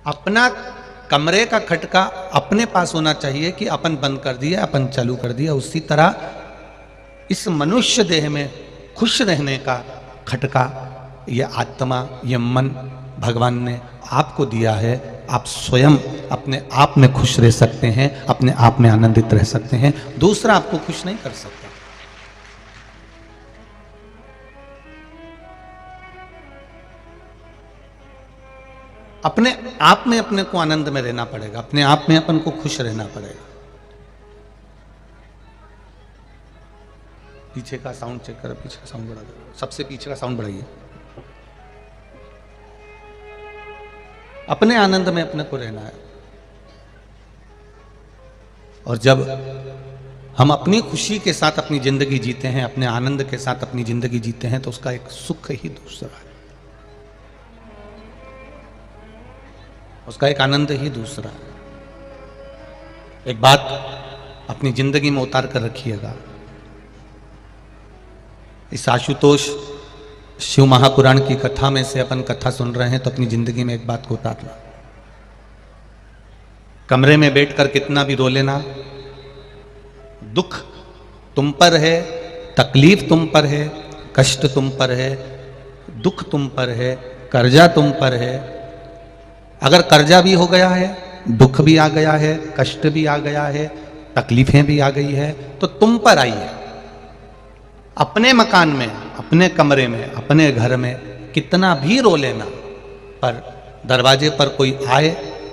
अपना कमरे का खटका अपने पास होना चाहिए कि अपन बंद कर दिया, अपन चालू कर दिया। उसी तरह इस मनुष्य देह में खुश रहने का खटका, ये आत्मा, ये मन भगवान ने आपको दिया है। आप स्वयं अपने आप में खुश रह सकते हैं, अपने आप में आनंदित रह सकते हैं। दूसरा आपको खुश नहीं कर सकता। अपने आप में अपने को आनंद में रहना पड़ेगा, अपने आप में अपन को खुश रहना पड़ेगा। पीछे का साउंड चेक करो, पीछे का साउंड बढ़ा दो, सबसे पीछे का साउंड बढ़ाइए। अपने आनंद में अपने को रहना है। और जब हम अपनी खुशी के साथ अपनी जिंदगी जीते हैं, अपने आनंद के साथ अपनी जिंदगी जीते हैं, तो उसका एक सुख ही दूसरा है, उसका एक आनंद ही दूसरा है। एक बात अपनी जिंदगी में उतार कर रखिएगा। इस आशुतोष शिव महापुराण की कथा में से अपन कथा सुन रहे हैं, तो अपनी जिंदगी में एक बात को उतार लो। कमरे में बैठकर कितना भी रो लेना, दुख तुम पर है, तकलीफ तुम पर है, कष्ट तुम पर है, दुख तुम पर है, कर्जा तुम पर है। अगर कर्जा भी हो गया है, दुख भी आ गया है, कष्ट भी आ गया है, तकलीफें भी आ गई है, तो तुम पर आई है। अपने मकान में, अपने कमरे में, अपने घर में कितना भी रो लेना, पर दरवाजे पर कोई आए,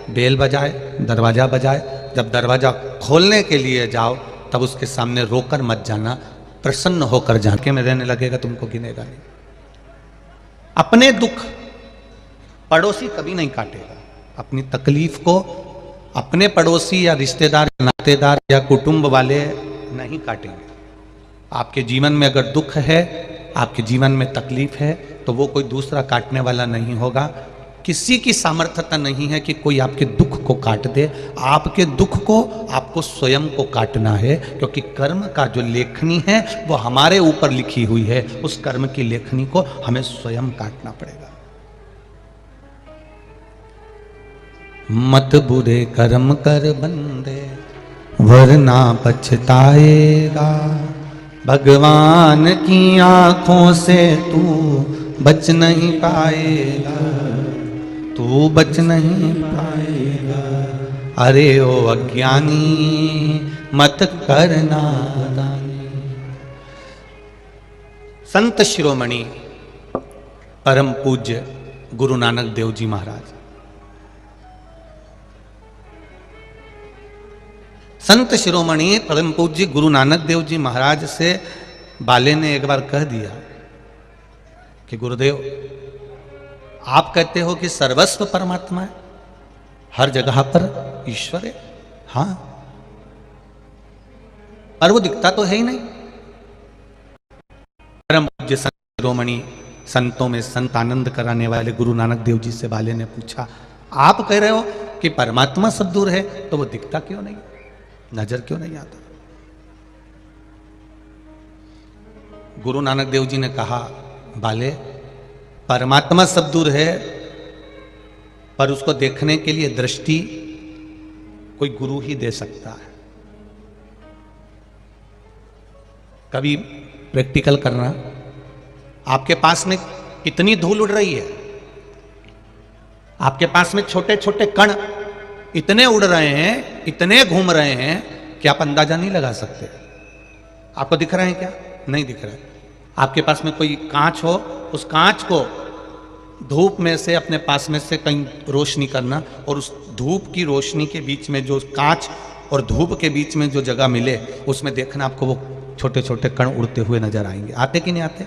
बेल बजाए, दरवाजा बजाए, जब दरवाजा खोलने के लिए जाओ तब उसके सामने रोकर मत जाना, प्रसन्न होकर झांके में रहने लगेगा, तुमको गिनेगा नहीं। अपने दुख पड़ोसी कभी नहीं काटेगा। अपनी तकलीफ को अपने पड़ोसी या रिश्तेदार, नातेदार या कुटुंब वाले नहीं काटेंगे। आपके जीवन में अगर दुख है, आपके जीवन में तकलीफ है, तो वो कोई दूसरा काटने वाला नहीं होगा। किसी की सामर्थ्यता नहीं है कि कोई आपके दुख को काट दे। आपके दुख को आपको स्वयं को काटना है, क्योंकि कर्म का जो लेखनी है वो हमारे ऊपर लिखी हुई है। उस कर्म की लेखनी को हमें स्वयं काटना पड़ेगा। मत बुरे कर्म कर बंदे वरना पछताएगा। भगवान की आंखों से तू बच नहीं पाएगा, तू बच नहीं पाएगा। अरे ओ अज्ञानी मत करना दानी। संत शिरोमणि परम पूज्य गुरु नानक देव जी महाराज, संत शिरोमणि परम पूज्य गुरु नानक देव जी महाराज से बाले ने एक बार कह दिया कि गुरुदेव आप कहते हो कि सर्वस्व परमात्मा है, हर जगह पर ईश्वर है, हाँ, पर वो दिखता तो है ही नहीं। परम पूज्य संत शिरोमणि, संतों में संत आनंद कराने वाले गुरु नानक देव जी से बाले ने पूछा, आप कह रहे हो कि परमात्मा सब दूर है, तो वो दिखता क्यों नहीं, नजर क्यों नहीं आता? गुरु नानक देव जी ने कहा, बाले परमात्मा सब दूर है, पर उसको देखने के लिए दृष्टि कोई गुरु ही दे सकता है। कभी प्रैक्टिकल करना, आपके पास में कितनी धूल उड़ रही है, आपके पास में छोटे छोटे कण इतने उड़ रहे हैं, इतने घूम रहे हैं कि आप अंदाजा नहीं लगा सकते। आपको दिख रहे हैं क्या? नहीं दिख रहा है। आपके पास में कोई कांच हो, उस कांच को धूप में से अपने पास में से कहीं रोशनी करना, और उस धूप की रोशनी के बीच में जो कांच और धूप के बीच में जो जगह मिले, उसमें देखना आपको वो छोटे छोटे कण उड़ते हुए नजर आएंगे। आते कि नहीं आते?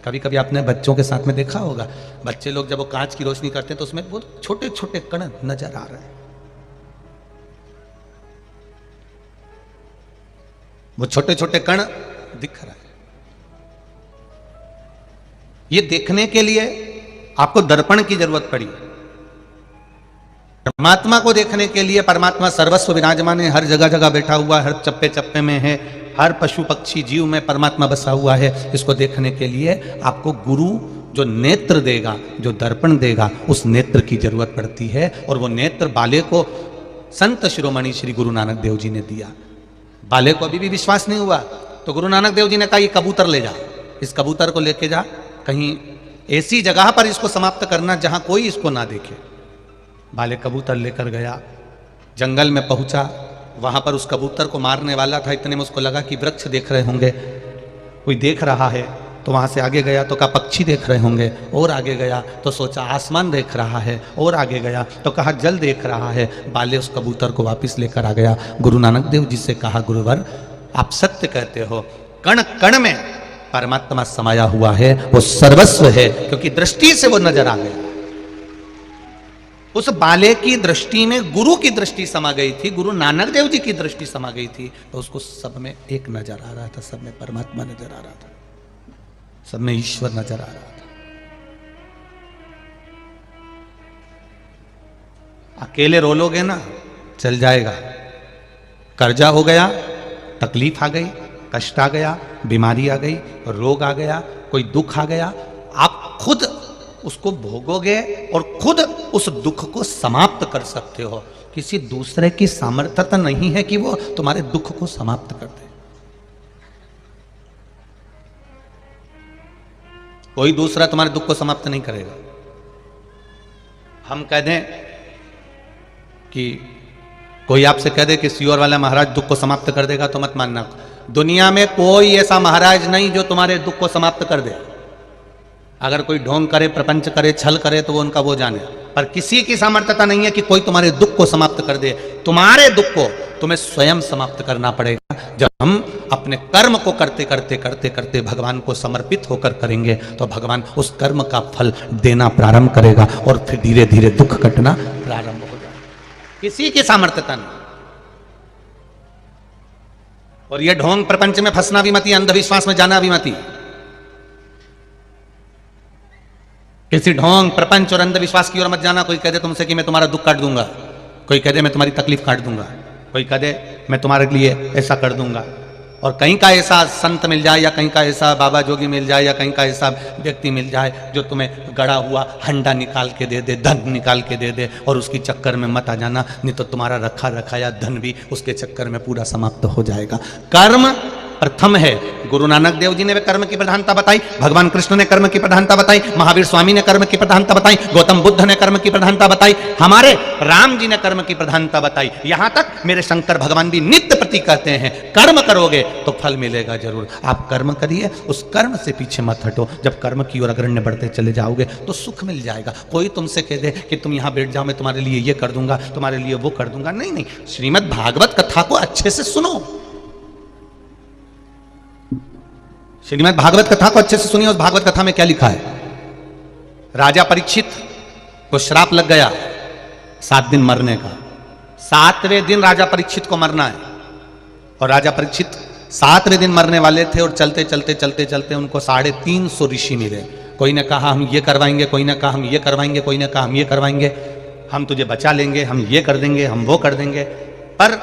कभी कभी आपने बच्चों के साथ में देखा होगा, बच्चे लोग जब वो कांच की रोशनी करते हैं तो उसमें वो छोटे छोटे कण नजर आ रहे हैं। वो छोटे छोटे कण दिख रहा है। ये देखने के लिए आपको दर्पण की जरूरत पड़ी। परमात्मा को देखने के लिए, परमात्मा सर्वस्व विराजमान है, हर जगह जगह बैठा हुआ, हर चप्पे चप्पे में है, हर पशु पक्षी जीव में परमात्मा बसा हुआ है। इसको देखने के लिए आपको गुरु जो नेत्र देगा, जो दर्पण देगा, उस नेत्र की जरूरत पड़ती है। और वो नेत्र बाले को संत शिरोमणि श्री गुरु नानक देव जी ने दिया। बाले को अभी भी विश्वास नहीं हुआ, तो गुरु नानक देव जी ने कहा, ये कबूतर ले जा, इस कबूतर को लेके जा, कहीं ऐसी जगह पर इसको समाप्त करना जहां कोई इसको ना देखे। बाले कबूतर लेकर गया, जंगल में पहुंचा, वहां पर उस कबूतर को मारने वाला था। इतने में उसको लगा कि वृक्ष देख रहे होंगे, कोई देख रहा है, तो वहां से आगे गया तो कहा पक्षी देख रहे होंगे, और आगे गया तो सोचा आसमान देख रहा है, और आगे गया तो कहा जल देख रहा है। बाले उस कबूतर को वापस लेकर आ गया। गुरु नानक देव जी से कहा, गुरुवर आप सत्य कहते हो, कण कण में परमात्मा समाया हुआ है, वो सर्वस्व है, क्योंकि दृष्टि से वो नजर आ गया। उस बाले की दृष्टि में गुरु की दृष्टि समा गई थी, गुरु नानक देव जी की दृष्टि समा गई थी, तो उसको सब में एक नजर आ रहा था, सब में परमात्मा नजर आ रहा था, सब में ईश्वर नजर आ रहा था। अकेले रो लोगे ना, चल जाएगा। कर्जा हो गया, तकलीफ आ गई, कष्ट आ गया, बीमारी आ गई, रोग आ गया, कोई दुख आ गया, आप खुद उसको भोगोगे और खुद उस दुख को समाप्त कर सकते हो। किसी दूसरे की सामर्थ्यता नहीं है कि वो तुम्हारे दुख को समाप्त कर दे। कोई दूसरा तुम्हारे दुख को समाप्त नहीं करेगा। हम कह दें कि कोई आपसे कह दे कि सियोर वाला महाराज दुख को समाप्त कर देगा, तो मत मानना। दुनिया में कोई ऐसा महाराज नहीं जो तुम्हारे दुख को समाप्त कर दे। अगर कोई ढोंग करे, प्रपंच करे, छल करे, तो वो उनका वो जाने, पर किसी की सामर्थ्यता नहीं है कि कोई तुम्हारे दुख को समाप्त कर दे। तुम्हारे दुख को तुम्हें स्वयं समाप्त करना पड़ेगा। जब हम अपने कर्म को करते करते करते करते भगवान को समर्पित होकर करेंगे, तो भगवान उस कर्म का फल देना प्रारंभ करेगा, और फिर धीरे धीरे दुख कटना प्रारंभ हो जाएगा। किसी की सामर्थ्यता नहीं। और ये ढोंग प्रपंच में फंसना भी मत, अंधविश्वास में जाना भी मत। किसी ढोंग प्रपंच और अंधविश्वास की ओर मत जाना। कोई कह दे तुमसे कि मैं तुम्हारा दुख काट दूंगा, कोई कह दे मैं तुम्हारी तकलीफ काट दूंगा, कोई कह दे मैं तुम्हारे लिए ऐसा कर दूंगा, और कहीं का ऐसा संत मिल जाए या कहीं का ऐसा बाबा जोगी मिल जाए या कहीं का ऐसा व्यक्ति मिल जाए जो तुम्हें गड़ा हुआ हंडा निकाल के दे दे, धन निकाल के दे दे, और उसकी चक्कर में मत आ जाना, नहीं तो तुम्हारा रखा रखाया धन भी उसके चक्कर में पूरा समाप्त हो जाएगा। कर्म प्रथम है। गुरु नानक देव जी ने वे कर्म की प्रधानता बताई, भगवान कृष्ण ने कर्म की प्रधानता बताई, महावीर स्वामी ने कर्म की प्रधानता बताई, गौतम बुद्ध ने कर्म की प्रधानता बताई, हमारे राम जी ने कर्म की प्रधानता बताई, यहां तक मेरे शंकर भगवान भी नित्य प्रति कहते हैं कर्म करोगे तो फल मिलेगा जरूर। आप कर्म करिए, उस कर्म से पीछे मत हटो। जब कर्म की ओर अग्रण्य बढ़ते चले जाओगे तो सुख मिल जाएगा। कोई तुमसे कह दे कि तुम यहां बैठ जाओ, मैं तुम्हारे लिए ये कर दूंगा, तुम्हारे लिए वो कर दूंगा, नहीं नहीं, श्रीमद् भागवत कथा को अच्छे से सुनो, श्रीमद् भागवत कथा को अच्छे से सुनिए। उस भागवत कथा में क्या लिखा है? राजा परीक्षित को श्राप लग गया 7 दिन मरने का। 7वें दिन राजा परीक्षित को मरना है, और राजा परीक्षित 7वें दिन मरने वाले थे, और चलते चलते चलते चलते उनको 350 ऋषि मिले। कोई ने कहा हम ये करवाएंगे, कोई ने कहा हम ये करवाएंगे, कोई ने कहा हम ये करवाएंगे, हम तुझे बचा लेंगे, हम ये कर देंगे, हम वो कर देंगे। पर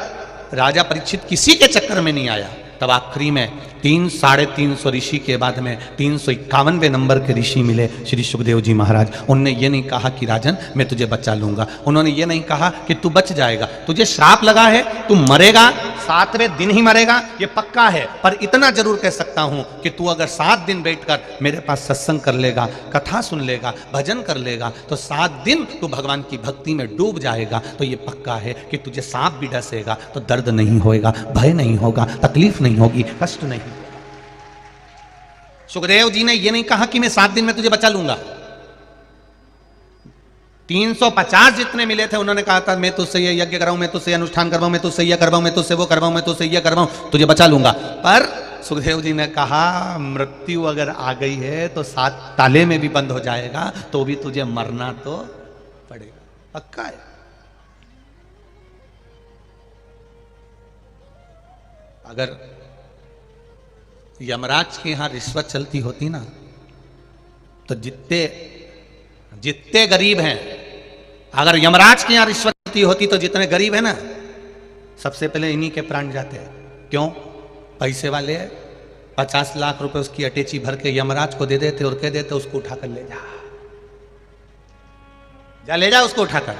राजा परीक्षित किसी के चक्कर में नहीं आया। तब आखिरी में 350 ऋषि के बाद में 351वें नंबर के ऋषि मिले, श्री सुखदेव जी महाराज। उनने ये नहीं कहा कि राजन मैं तुझे बचा लूंगा, उन्होंने ये नहीं कहा कि तू बच जाएगा, तुझे श्राप लगा है, तू मरेगा, 7वें दिन ही मरेगा, ये पक्का है। पर इतना जरूर कह सकता हूं कि तू अगर 7 दिन बैठकर मेरे पास सत्संग कर लेगा, कथा सुन लेगा, भजन कर लेगा, तो 7 दिन तू भगवान की भक्ति में डूब जाएगा, तो ये पक्का है कि तुझे सांप भी डसेगा तो दर्द नहीं होएगा, भय नहीं होगा, तकलीफ नहीं होगी, कष्ट नहीं। सुखदेव जी ने यह नहीं कहा कि मैं 7 दिन में तुझे बचा लूंगा। 350 जितने मिले थे उन्होंने कहा था मैं तुझसे ये यज्ञ कराऊं, मैं तुझसे अनुष्ठान करवाऊं, मैं तुझसे ये करवाऊं, मैं तुझसे वो करवाऊं, मैं तुझसे ये करवाऊं, तुझे बचा लूंगा। पर सुखदेव जी ने कहा मृत्यु अगर आ गई है तो 7 ताले में भी बंद हो जाएगा, तो भी तुझे मरना तो पड़ेगा, पक्का है। अगर यमराज के यहां रिश्वत चलती होती ना, तो जितने गरीब हैं, अगर यमराज के यहां रिश्वत चलती होती तो जितने गरीब हैं ना, सबसे पहले इन्हीं के प्राण जाते हैं। क्यों? पैसे वाले 50 लाख रुपए उसकी अटैची भर के यमराज को दे देते और कह देते उसको उठाकर ले जा ले जा उसको उठाकर।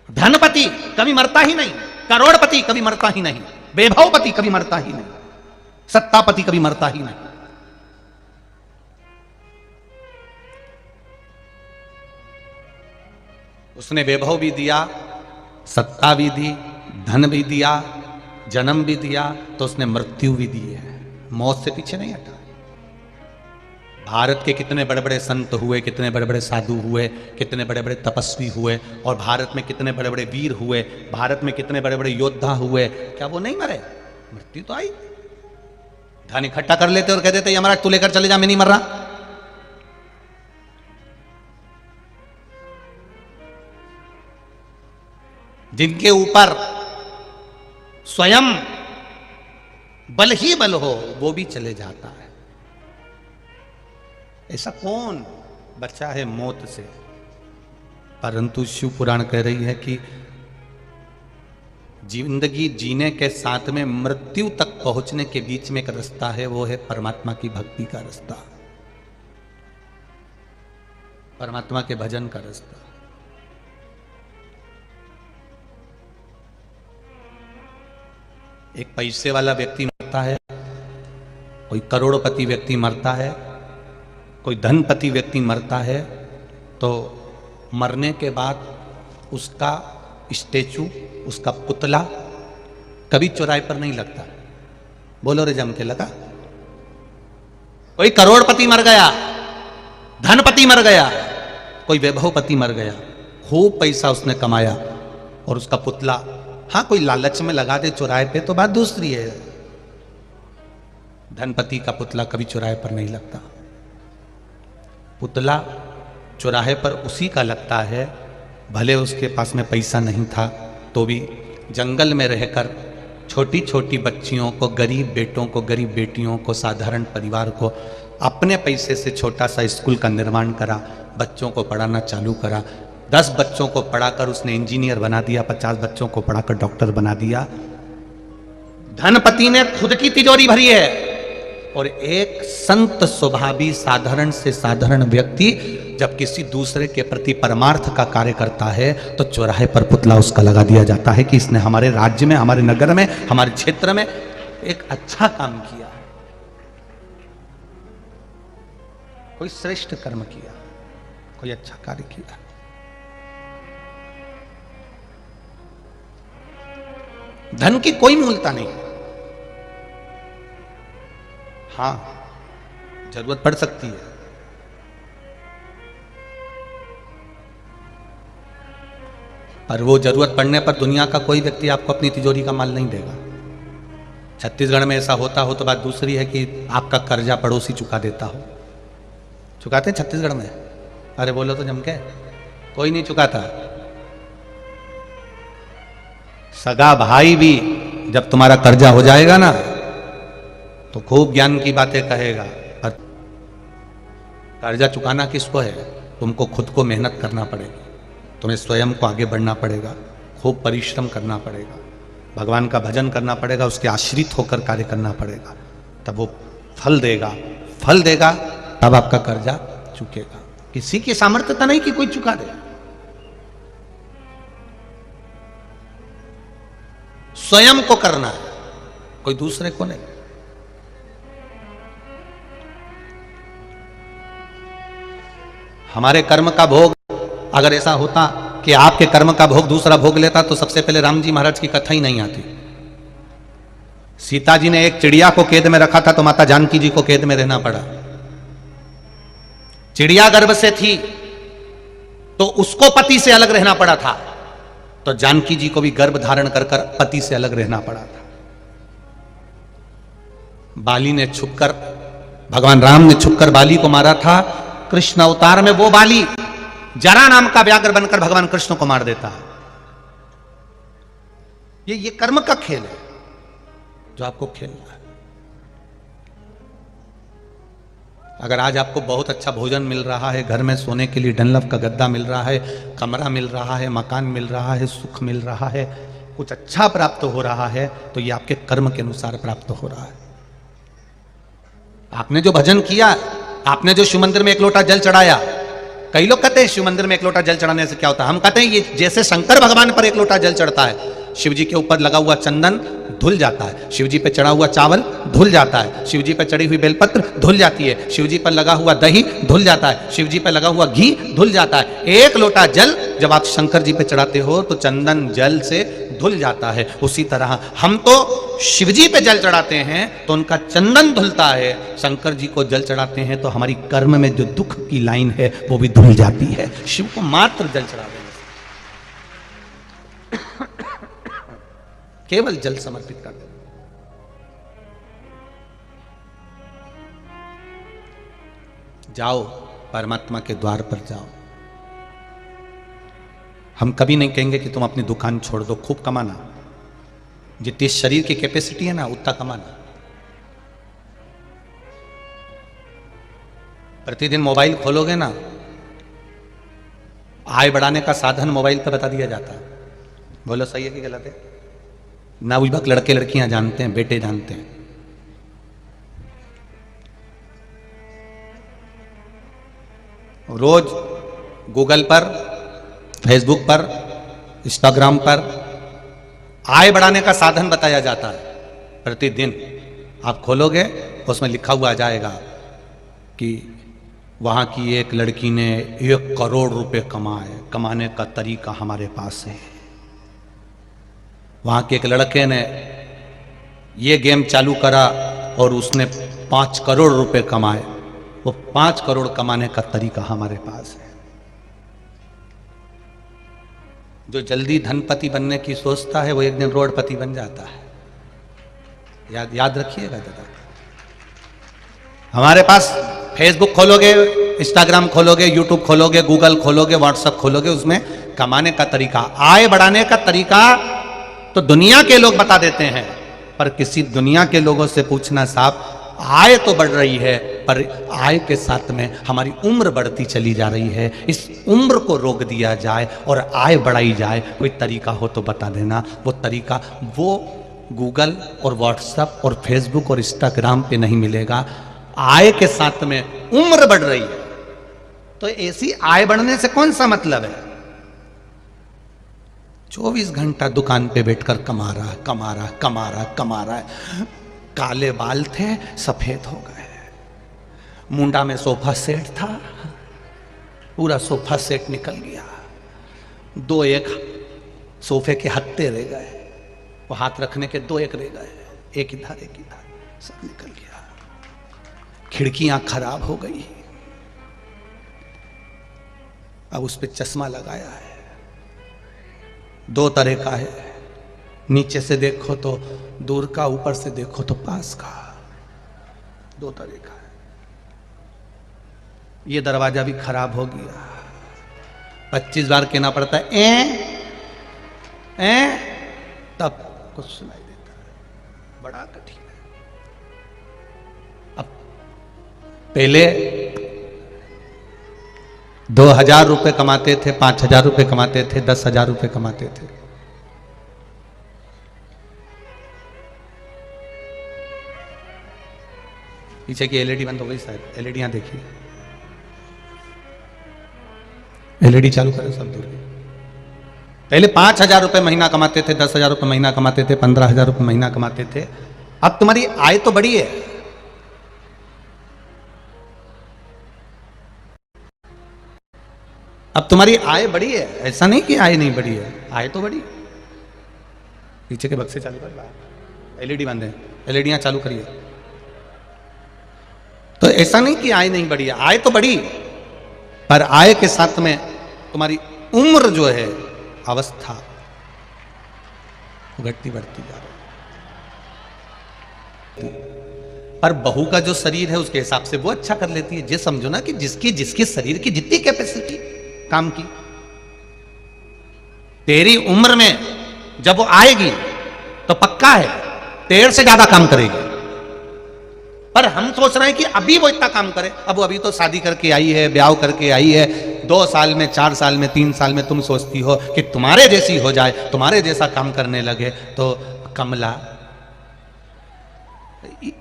धनपति कभी मरता ही नहीं, करोड़पति कभी मरता ही नहीं, वैभवपति कभी मरता ही नहीं, सत्तापति कभी मरता ही नहीं। उसने वैभव भी दिया, सत्ता भी दी, धन भी दिया, जन्म भी दिया, तो उसने मृत्यु भी दी है, मौत से पीछे नहीं हटा। भारत के कितने बड़े बड़े संत हुए, कितने बड़े बड़े साधु हुए, कितने बड़े बड़े तपस्वी हुए, और भारत में कितने बड़े बड़े वीर हुए, भारत में कितने बड़े बड़े योद्धा हुए, क्या वो नहीं मरे? मृत्यु तो आई। धन इकट्ठा कर लेते और कह देते यमराज तू लेकर चले जा, मैं नहीं मर रहा। जिनके ऊपर स्वयं बल ही बल हो वो भी चले जाता है। ऐसा कौन बचा है मौत से? परंतु शिव पुराण कह रही है कि जिंदगी जीने के साथ में मृत्यु तक पहुंचने के बीच में एक रास्ता है, वो है परमात्मा की भक्ति का रास्ता, परमात्मा के भजन का रास्ता। एक पैसे वाला व्यक्ति मरता है, कोई करोड़पति व्यक्ति मरता है, कोई धनपति व्यक्ति मरता है, तो मरने के बाद उसका स्टेचू, उसका पुतला कभी चौराहे पर नहीं लगता। बोलो रे जम के लगा। कोई करोड़पति मर गया, धनपति मर गया, कोई वैभवपति मर गया, खूब पैसा उसने कमाया, और उसका पुतला, हाँ कोई लालच में लगा दे चौराहे पे तो बात दूसरी है। धनपति का पुतला कभी चौराहे पर नहीं लगता। पुतला चौराहे पर उसी का लगता है, भले उसके पास में पैसा नहीं था तो भी जंगल में रहकर छोटी छोटी बच्चियों को, गरीब बेटों को, गरीब बेटियों को, साधारण परिवार को अपने पैसे से छोटा सा स्कूल का निर्माण करा, बच्चों को पढ़ाना चालू करा। 10 बच्चों को पढ़ाकर उसने इंजीनियर बना दिया, 50 बच्चों को पढ़ाकर डॉक्टर बना दिया। धनपति ने खुद की तिजोरी भरी है, और एक संत स्वभावी साधारण से साधारण व्यक्ति जब किसी दूसरे के प्रति परमार्थ का कार्य करता है तो चौराहे पर पुतला उसका लगा दिया जाता है कि इसने हमारे राज्य में, हमारे नगर में, हमारे क्षेत्र में एक अच्छा काम किया, कोई श्रेष्ठ कर्म किया, कोई अच्छा कार्य किया। धन की कोई मूलता नहीं। हां, जरूरत पड़ सकती है, पर वो जरूरत पड़ने पर दुनिया का कोई व्यक्ति आपको अपनी तिजोरी का माल नहीं देगा। छत्तीसगढ़ में ऐसा होता हो तो बात दूसरी है कि आपका कर्जा पड़ोसी चुका देता हो। चुकाते हैं छत्तीसगढ़ में? अरे बोलो तो जम के, कोई नहीं चुकाता। सगा भाई भी जब तुम्हारा कर्जा हो जाएगा ना तो खूब ज्ञान की बातें कहेगा, पर कर्जा चुकाना किसको है? तुमको खुद को मेहनत करना पड़ेगी, तुम्हें स्वयं को आगे बढ़ना पड़ेगा, खूब परिश्रम करना पड़ेगा, भगवान का भजन करना पड़ेगा, उसके आश्रित होकर कार्य करना पड़ेगा, तब वो फल देगा। फल देगा तब आपका कर्जा चुकेगा। किसी की सामर्थ्यता नहीं कि कोई चुका दे। स्वयं को करना है, कोई दूसरे को नहीं। हमारे कर्म का भोग अगर ऐसा होता कि आपके कर्म का भोग दूसरा भोग लेता तो सबसे पहले राम जी महाराज की कथा ही नहीं आती। सीता जी ने एक चिड़िया को कैद में रखा था तो माता जानकी जी को कैद में रहना पड़ा। चिड़िया गर्भ से थी तो उसको पति से अलग रहना पड़ा था, तो जानकी जी को भी गर्भ धारण कर कर पति से अलग रहना पड़ा था। बाली ने छुपकर, भगवान राम ने छुपकर बाली को मारा था। कृष्ण अवतार में वो बाली जरा नाम का व्याघ्र बनकर भगवान कृष्ण को मार देता है। ये कर्म का खेल है जो आपको खेलना है। अगर आज आपको बहुत अच्छा भोजन मिल रहा है, घर में सोने के लिए डनलप का गद्दा मिल रहा है, कमरा मिल रहा है, मकान मिल रहा है, सुख मिल रहा है, कुछ अच्छा प्राप्त हो रहा है, तो ये आपके कर्म के अनुसार प्राप्त हो रहा है। आपने जो भजन किया, आपने जो शिव मंदिर में एक लोटा जल चढ़ाया, कई लोग कहते हैं शिव मंदिर में एक लोटा जल चढ़ाने से क्या होता है। हम कहते हैं ये जैसे शंकर भगवान पर एक लोटा जल चढ़ता है, शिव जी के ऊपर लगा हुआ चंदन धुल जाता है, शिव जी पे चढ़ा हुआ चावल धुल जाता है, शिव जी पे चढ़ी हुई बेलपत्र धुल जाती है, शिव जी पर लगा हुआ दही धुल जाता है, शिव जी पे लगा हुआ घी धुल जाता है। एक लोटा जल जब आप शंकर जी पे चढ़ाते हो तो चंदन जल से धुल जाता है। उसी तरह हम तो शिव जी पे जल चढ़ाते हैं तो उनका चंदन धुलता है, शंकर जी को जल चढ़ाते हैं तो हमारी कर्म में जो दुख की लाइन है वो भी धुल जाती है। शिव को मात्र जल चढ़ा देने से, केवल जल समर्पित कर दो। जाओ, परमात्मा के द्वार पर जाओ। हम कभी नहीं कहेंगे कि तुम अपनी दुकान छोड़ दो, खूब कमाना, जितनी शरीर की कैपेसिटी है ना उतना कमाना। प्रतिदिन मोबाइल खोलोगे ना, आय बढ़ाने का साधन मोबाइल पर बता दिया जाता है। बोलो सही है कि गलत है? ना उस वक्त लड़के लड़कियां जानते हैं, बेटे जानते हैं। रोज गूगल पर, फेसबुक पर, इंस्टाग्राम पर आय बढ़ाने का साधन बताया जाता है। प्रतिदिन आप खोलोगे उसमें लिखा हुआ आ जाएगा कि वहां की एक लड़की ने 1 करोड़ रुपए कमाए, कमाने का तरीका हमारे पास है। वहां के एक लड़के ने ये गेम चालू करा और उसने 5 करोड़ रुपए कमाए, वो 5 करोड़ कमाने का तरीका हमारे पास है। जो जल्दी धनपति बनने की सोचता है वो एक दिन रोडपति बन जाता है। याद रखिएगा जरा। हमारे पास फेसबुक खोलोगे, इंस्टाग्राम खोलोगे, यूट्यूब खोलोगे, गूगल खोलोगे, व्हाट्सएप खोलोगे, उसमें कमाने का तरीका, आय बढ़ाने का तरीका तो दुनिया के लोग बता देते हैं, पर किसी दुनिया के लोगों से पूछना साहब, आय तो बढ़ रही है पर आय के साथ में हमारी उम्र बढ़ती चली जा रही है, इस उम्र को रोक दिया जाए और आय बढ़ाई जाए, कोई तरीका हो तो बता देना। वो तरीका वो गूगल और व्हाट्सएप और फेसबुक और इंस्टाग्राम पे नहीं मिलेगा। आय के साथ में उम्र बढ़ रही है, तो ऐसी आय बढ़ने से कौन सा मतलब है? 24 घंटा दुकान पे बैठकर कमा रहा है। काले बाल थे, सफेद हो गए। मुंडा में सोफा सेट था, पूरा सोफा सेट निकल गया। 2 एक सोफे के हत्ते रह गए, वो हाथ रखने के 2 एक रह गए, एक इधर, सब निकल गया। खिड़कियां खराब हो गई, अब उस पे चश्मा लगाया है। 2 तरह का है, नीचे से देखो तो दूर का, ऊपर से देखो तो पास का। 2 तरह का है। ये दरवाजा भी खराब हो गया, 25 बार कहना पड़ता है तब कुछ सुनाई देता है। बड़ा कठिन है। अब पहले 2000 रुपए कमाते थे, 5000 रुपए कमाते थे, 10,000 रुपए कमाते थे। पीछे की एलईडी बंद हो गई शायद, एलईडी यहां देखिए, एलईडी चालू करें सब दूर। पहले 5,000 रुपए महीना कमाते थे, 10,000 रुपए महीना कमाते थे, 15,000 रुपए महीना कमाते थे। अब तुम्हारी आय तो बढ़ी है, अब तुम्हारी आय बढ़ी है। ऐसा नहीं कि आय नहीं बढ़ी है, आय तो बढ़ी। पीछे के बक्से चालू कर, एलईडी बंद है, एलईडियां चालू करिए। तो ऐसा नहीं कि आय नहीं बढ़ी है, आय तो बढ़ी, पर आय के साथ में तुम्हारी उम्र जो है, अवस्था घटती बढ़ती जा रही। पर बहू का जो शरीर है उसके हिसाब से वो अच्छा कर लेती है। ये समझो ना कि जिसकी शरीर की जितनी कैपेसिटी काम की, तेरी उम्र में जब वो आएगी तो पक्का है तेरे से ज्यादा काम करेगी। पर हम सोच रहे हैं कि अभी वो इतना काम करे। अब वो अभी तो शादी करके आई है, ब्याह करके आई है, 2 साल में, 4 साल में, 3 साल में तुम सोचती हो कि तुम्हारे जैसी हो जाए, तुम्हारे जैसा काम करने लगे। तो कमला,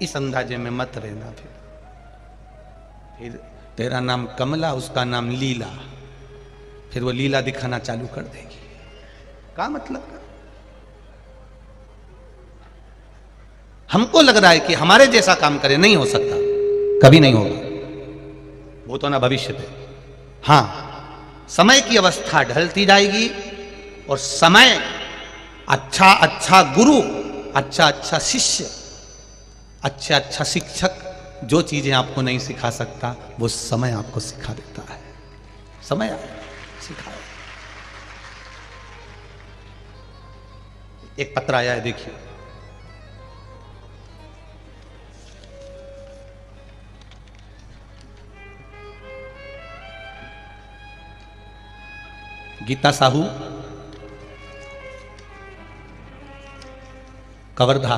इस अंदाजे में मत रहना। फिर तेरा नाम कमला, उसका नाम लीला, फिर वो लीला दिखाना चालू कर देगी। क्या मतलब? हमको लग रहा है कि हमारे जैसा काम करे, नहीं हो सकता, कभी नहीं होगा। वो तो ना भविष्य पे। हां, समय की अवस्था ढलती जाएगी और समय अच्छा गुरु, अच्छा शिष्य, अच्छा शिक्षक जो चीजें आपको नहीं सिखा सकता वो समय आपको सिखा देता है। समय सिखाए। एक पत्र आया है, देखिए। गीता साहू कवर्धा,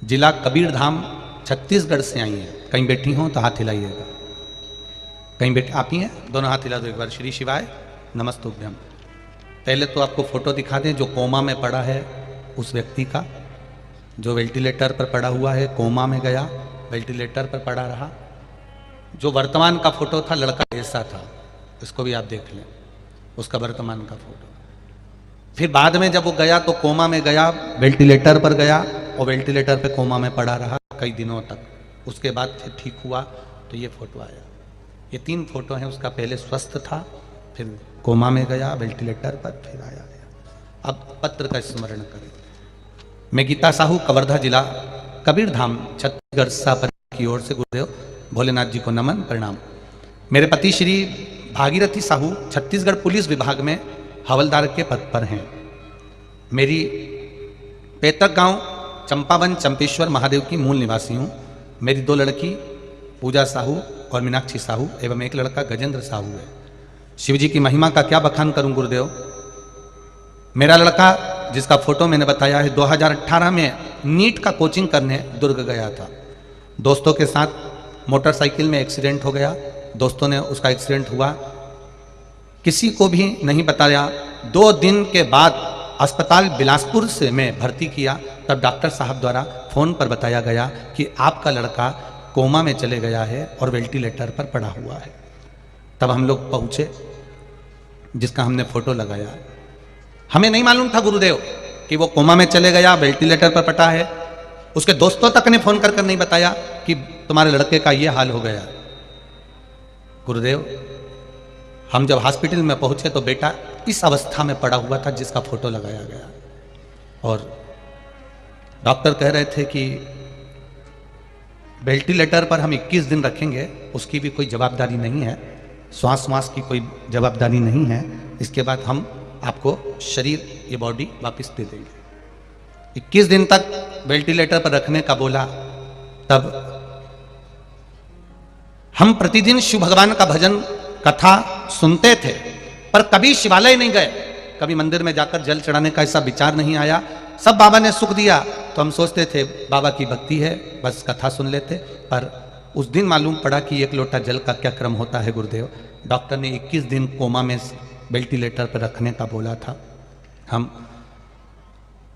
जिला कबीरधाम, छत्तीसगढ़ से आई हैं। कहीं बैठी हो तो हाथ हिलाइएगा। कहीं बैठी आप ही हैं? दोनों हाथ हिला दो एक बार। श्री शिवाय नमस्तुभ्यम। पहले तो आपको फोटो दिखा दें जो कोमा में पड़ा है उस व्यक्ति का, जो वेंटिलेटर पर पड़ा हुआ है, कोमा में गया, वेंटिलेटर पर पड़ा रहा। जो वर्तमान का फोटो था, लड़का ऐसा था, इसको भी आप देख लें, उसका वर्तमान का फोटो। फिर बाद में जब वो गया तो कोमा में गया, वेंटिलेटर पर गया और वेंटिलेटर पे कोमा में पड़ा रहा कई दिनों तक। उसके बाद फिर ठीक हुआ तो ये फोटो आया। ये 3 फोटो हैं उसका। पहले स्वस्थ था, फिर कोमा में गया, वेंटिलेटर पर, फिर आया। अब पत्र का स्मरण करें। मैं गीता साहू, कवर्धा जिला, कबीरधाम, छत्तीसगढ़ सापर की ओर से गुरुदेव भोलेनाथ जी को नमन प्रणाम। मेरे पति श्री भागीरथी साहू छत्तीसगढ़ पुलिस विभाग में हवलदार के पद पर हैं। मेरी पैतृक गांव चंपावन चंपेश्वर महादेव की मूल निवासी हूँ। मेरी 2 लड़की पूजा साहू और मीनाक्षी साहू एवं एक लड़का गजेंद्र साहू है। शिव जी की महिमा का क्या बखान करूं गुरुदेव। मेरा लड़का जिसका फोटो मैंने बताया है 2018 में नीट का कोचिंग करने दुर्ग गया था। दोस्तों के साथ मोटरसाइकिल में एक्सीडेंट हो गया। दोस्तों ने उसका एक्सीडेंट हुआ, किसी को भी नहीं बताया। 2 दिन के बाद अस्पताल बिलासपुर से में भर्ती किया तब डॉक्टर साहब द्वारा फोन पर बताया गया कि आपका लड़का कोमा में चले गया है और वेंटिलेटर पर पड़ा हुआ है। तब हम लोग पहुंचे, जिसका हमने फोटो लगाया। हमें नहीं मालूम था गुरुदेव कि वो कोमा में चले गया, वेंटिलेटर पर पड़ा है। उसके दोस्तों तक ने फोन कर कर नहीं बताया कि तुम्हारे लड़के का ये हाल हो गया। गुरुदेव, हम जब हॉस्पिटल में पहुंचे तो बेटा इस अवस्था में पड़ा हुआ था जिसका फोटो लगाया गया, और डॉक्टर कह रहे थे कि वेंटिलेटर पर हम 21 दिन रखेंगे, उसकी भी कोई जवाबदारी नहीं है, श्वास की कोई जवाबदारी नहीं है, इसके बाद हम आपको शरीर, ये बॉडी वापस दे देंगे। 21 दिन तक वेंटिलेटर पर रखने का बोला। तब हम प्रतिदिन शिव भगवान का भजन कथा सुनते थे, पर कभी शिवालय नहीं गए, कभी मंदिर में जाकर जल चढ़ाने का ऐसा विचार नहीं आया। सब बाबा ने सुख दिया तो हम सोचते थे बाबा की भक्ति है, बस कथा सुन लेते। पर उस दिन मालूम पड़ा कि 1 लोटा जल का क्या क्रम होता है गुरुदेव। डॉक्टर ने 21 दिन कोमा में वेंटिलेटर पर रखने का बोला था। हम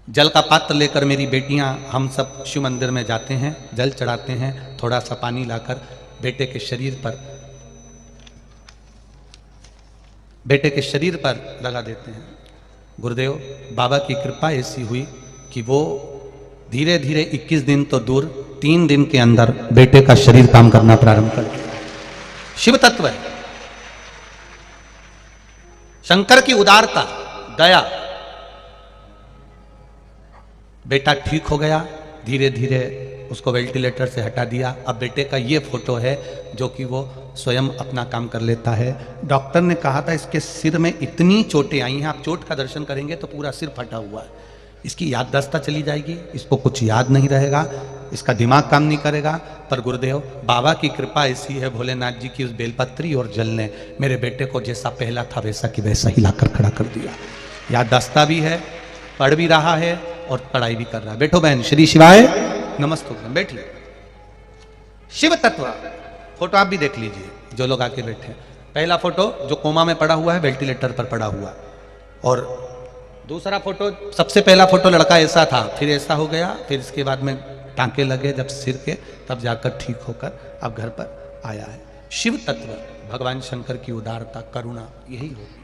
जल का पात्र लेकर, मेरी बेटियां, हम सब शिव मंदिर में जाते हैं, जल चढ़ाते हैं, थोड़ा सा पानी लाकर बेटे के शरीर पर लगा देते हैं। गुरुदेव, बाबा की कृपा ऐसी हुई कि वो धीरे धीरे 21 दिन तो दूर, 3 दिन के अंदर बेटे का शरीर काम करना प्रारंभ कर दिया। शिव तत्व है, शंकर की उदारता, दया। बेटा ठीक हो गया, धीरे धीरे उसको वेंटिलेटर से हटा दिया। अब बेटे का ये फोटो है जो कि वो स्वयं अपना काम कर लेता है। डॉक्टर ने कहा था इसके सिर में इतनी चोटें आई हैं, आप चोट का दर्शन करेंगे तो पूरा सिर फटा हुआ है, इसकी याददाश्त चली जाएगी, इसको कुछ याद नहीं रहेगा, इसका दिमाग काम नहीं करेगा। पर गुरुदेव, बाबा की कृपा ऐसी है, भोलेनाथ जी की उस बेलपत्री और जल ने मेरे बेटे को जैसा पहला था वैसा कि वैसा ही लाकर खड़ा कर दिया। याददाश्त भी है, पढ़ भी रहा है और पढ़ाई भी कर रहा है। बैठो बहन, श्री शिवाय नमस्ते, बैठिए। शिव तत्व फोटो आप भी देख लीजिए, जो लोग आके बैठे। पहला फोटो जो कोमा में पड़ा हुआ है, वेंटिलेटर पर पड़ा हुआ, और दूसरा फोटो, सबसे पहला फोटो लड़का ऐसा था, फिर ऐसा हो गया, फिर इसके बाद में टांके लगे जब सिर के, तब जाकर ठीक होकर अब घर पर आया है। शिव तत्व, भगवान शंकर की उदारता, करुणा, यही होगी।